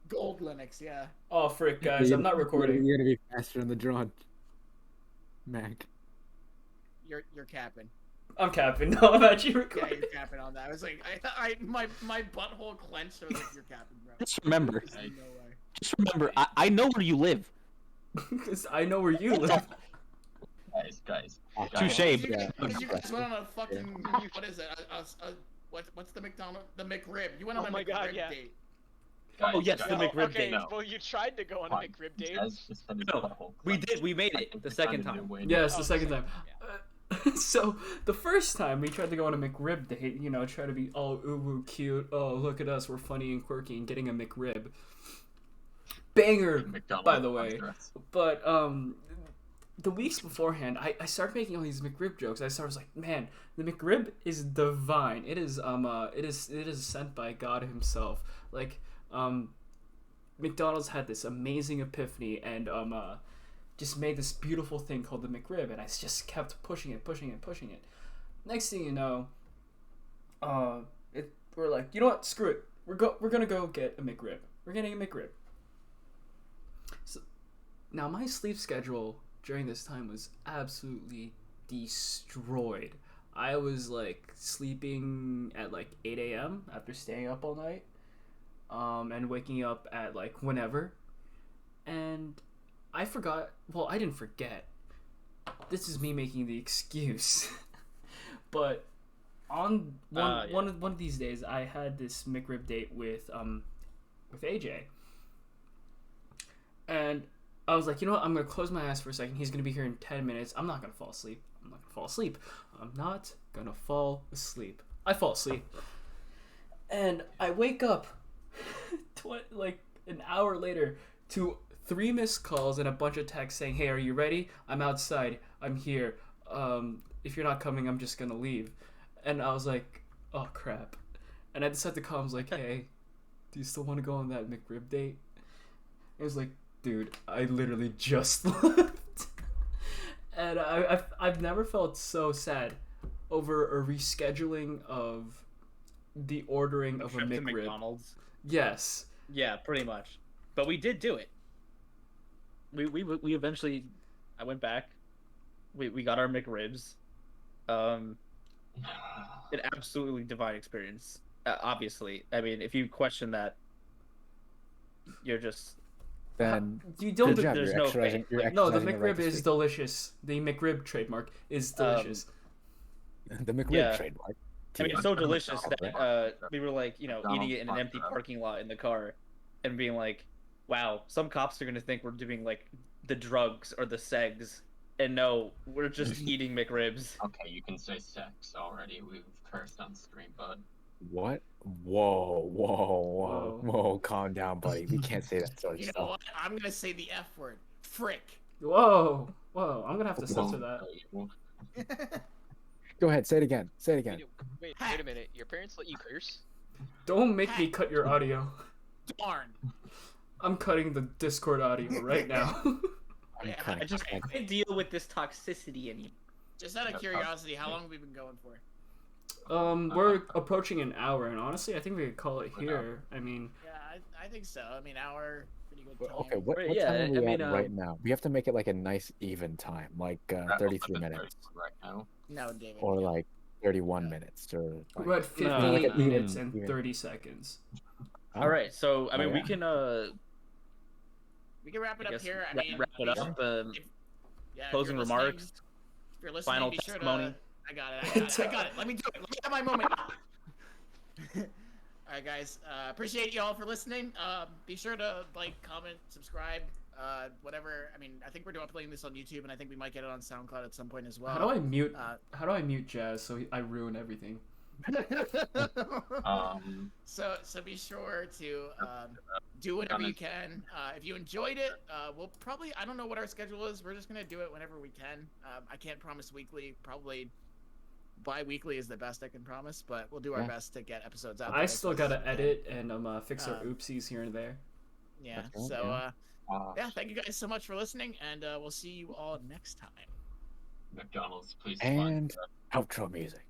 Gold Linux. Yeah. Oh frick, guys! I'm not recording. You're gonna be faster in the draw, Mac. You're capping. I'm capping. No, I'm actually Yeah, recording. you're capping on that. I was like, my butthole clenched. I was like, you're capping, bro. Just remember. There's no way. Just remember. I know where you live. Because I know where you live. Guys. Touche, You bro. guys went on a fucking what is it? What's the McDonald? The McRib. You went on Oh a my McRib God, yeah. date. Oh, yes, the guys, McRib okay, date. well, you tried to go on a Fine. McRib date. Jazz just had his No, butthole we clenched. did. We made I it think the we second found a new time. way to- Yes, Oh, the the second second time. So the first time we tried to go on a McRib date, you know, try to be all uwu cute. Oh, look at us, we're funny and quirky, and getting a McRib. Banger, McDonald's by the way. sponsor us. But the weeks beforehand, I started making all these McRib jokes. I was like, man, the McRib is divine. It is sent by God Himself. Like McDonald's had this amazing epiphany and just made this beautiful thing called the McRib, and I just kept pushing it. Next thing you know, we're like, you know what? Screw it. We're gonna go get a McRib. We're getting a McRib. So now my sleep schedule during this time was absolutely destroyed. I was like sleeping at like 8 a.m. after staying up all night, and waking up at like whenever, and I forgot. Well, I didn't forget. This is me making the excuse. But on one of these days, I had this McRib date with AJ, and I was like, you know what? I'm gonna close my eyes for a second. He's gonna be here in 10 minutes. I'm not gonna fall asleep. I'm not gonna fall asleep. I fall asleep, and I wake up, like an hour later, to 3 missed calls and a bunch of texts saying, "Hey, are you ready? I'm outside. I'm here. If you're not coming, I'm just gonna leave." And I was like, "Oh crap!" And I decided to call him. I was like, "Hey, do you still want to go on that McRib date?" It was like, "Dude, I literally just left." And I've never felt so sad over a rescheduling of the ordering of a Trip to McRib. McDonald's. Yes. Yeah, pretty much. But we did do it. We eventually, I went back. We got our McRibs. An absolutely divine experience. Obviously, I mean, if you question that, you're just Then You don't. good job. there's You're no exercising. faith. You're Like, No, the exercising your right McRib to is speak. delicious. The McRib trademark is delicious. The McRib Yeah. trademark. I mean, it's so delicious that McDonald's. we were like, you know, eating it in an empty parking lot in the car, and being like, "Wow, some cops are gonna think we're doing like the drugs or the segs," and no, we're just eating McRibs. Okay, you can say sex already. We've cursed on stream, bud. What? Whoa! Calm down, buddy. We can't say that sort of You know stuff. what? I'm gonna say the F word. Frick. Whoa. I'm gonna have to censor that. Go ahead. Say it again. Say it again. Wait a minute. Your parents let you curse? Don't make me cut your audio. Darn. I'm cutting the Discord audio right now. I'm Yeah, cutting. I just can't deal with this toxicity anymore. Just out of curiosity, how long have we been going for? We're approaching an hour, and honestly, I think we could call it here. I mean, Yeah, I think so. I mean, hour, pretty good Well, time. okay, what Yeah, time are we I at mean, right now? We have to make it like a nice even time, like 33 minutes right now. No, David. or like 31 minutes or like, we're at 58 like an minutes even- and 30 seconds. All right, so I mean, we yeah. can We can wrap it I up guess here. I wrap, mean, wrap it be up. sure- yeah, if Closing you're listening- remarks. If you're listening, Final be sure testimony. to. I got it. Let me do it. Let me have my moment. All right, guys. Appreciate you all for listening. Be sure to like, comment, subscribe, whatever. I mean, I think we're playing this on YouTube, and I think we might get it on SoundCloud at some point as well. How do I mute? How do I mute Jazz so I ruin everything? So be sure to do whatever you can. If you enjoyed it, we'll probably, I don't know what our schedule is. We're just gonna do it whenever we can. I can't promise weekly. Probably bi-weekly is the best I can promise, but we'll do our best to get episodes out. I there still as fast gotta as we can. edit and fix our oopsies here and there. Yeah. That's right, So yeah. yeah, thank you guys so much for listening, and we'll see you all next time. McDonald's, please. And outro music.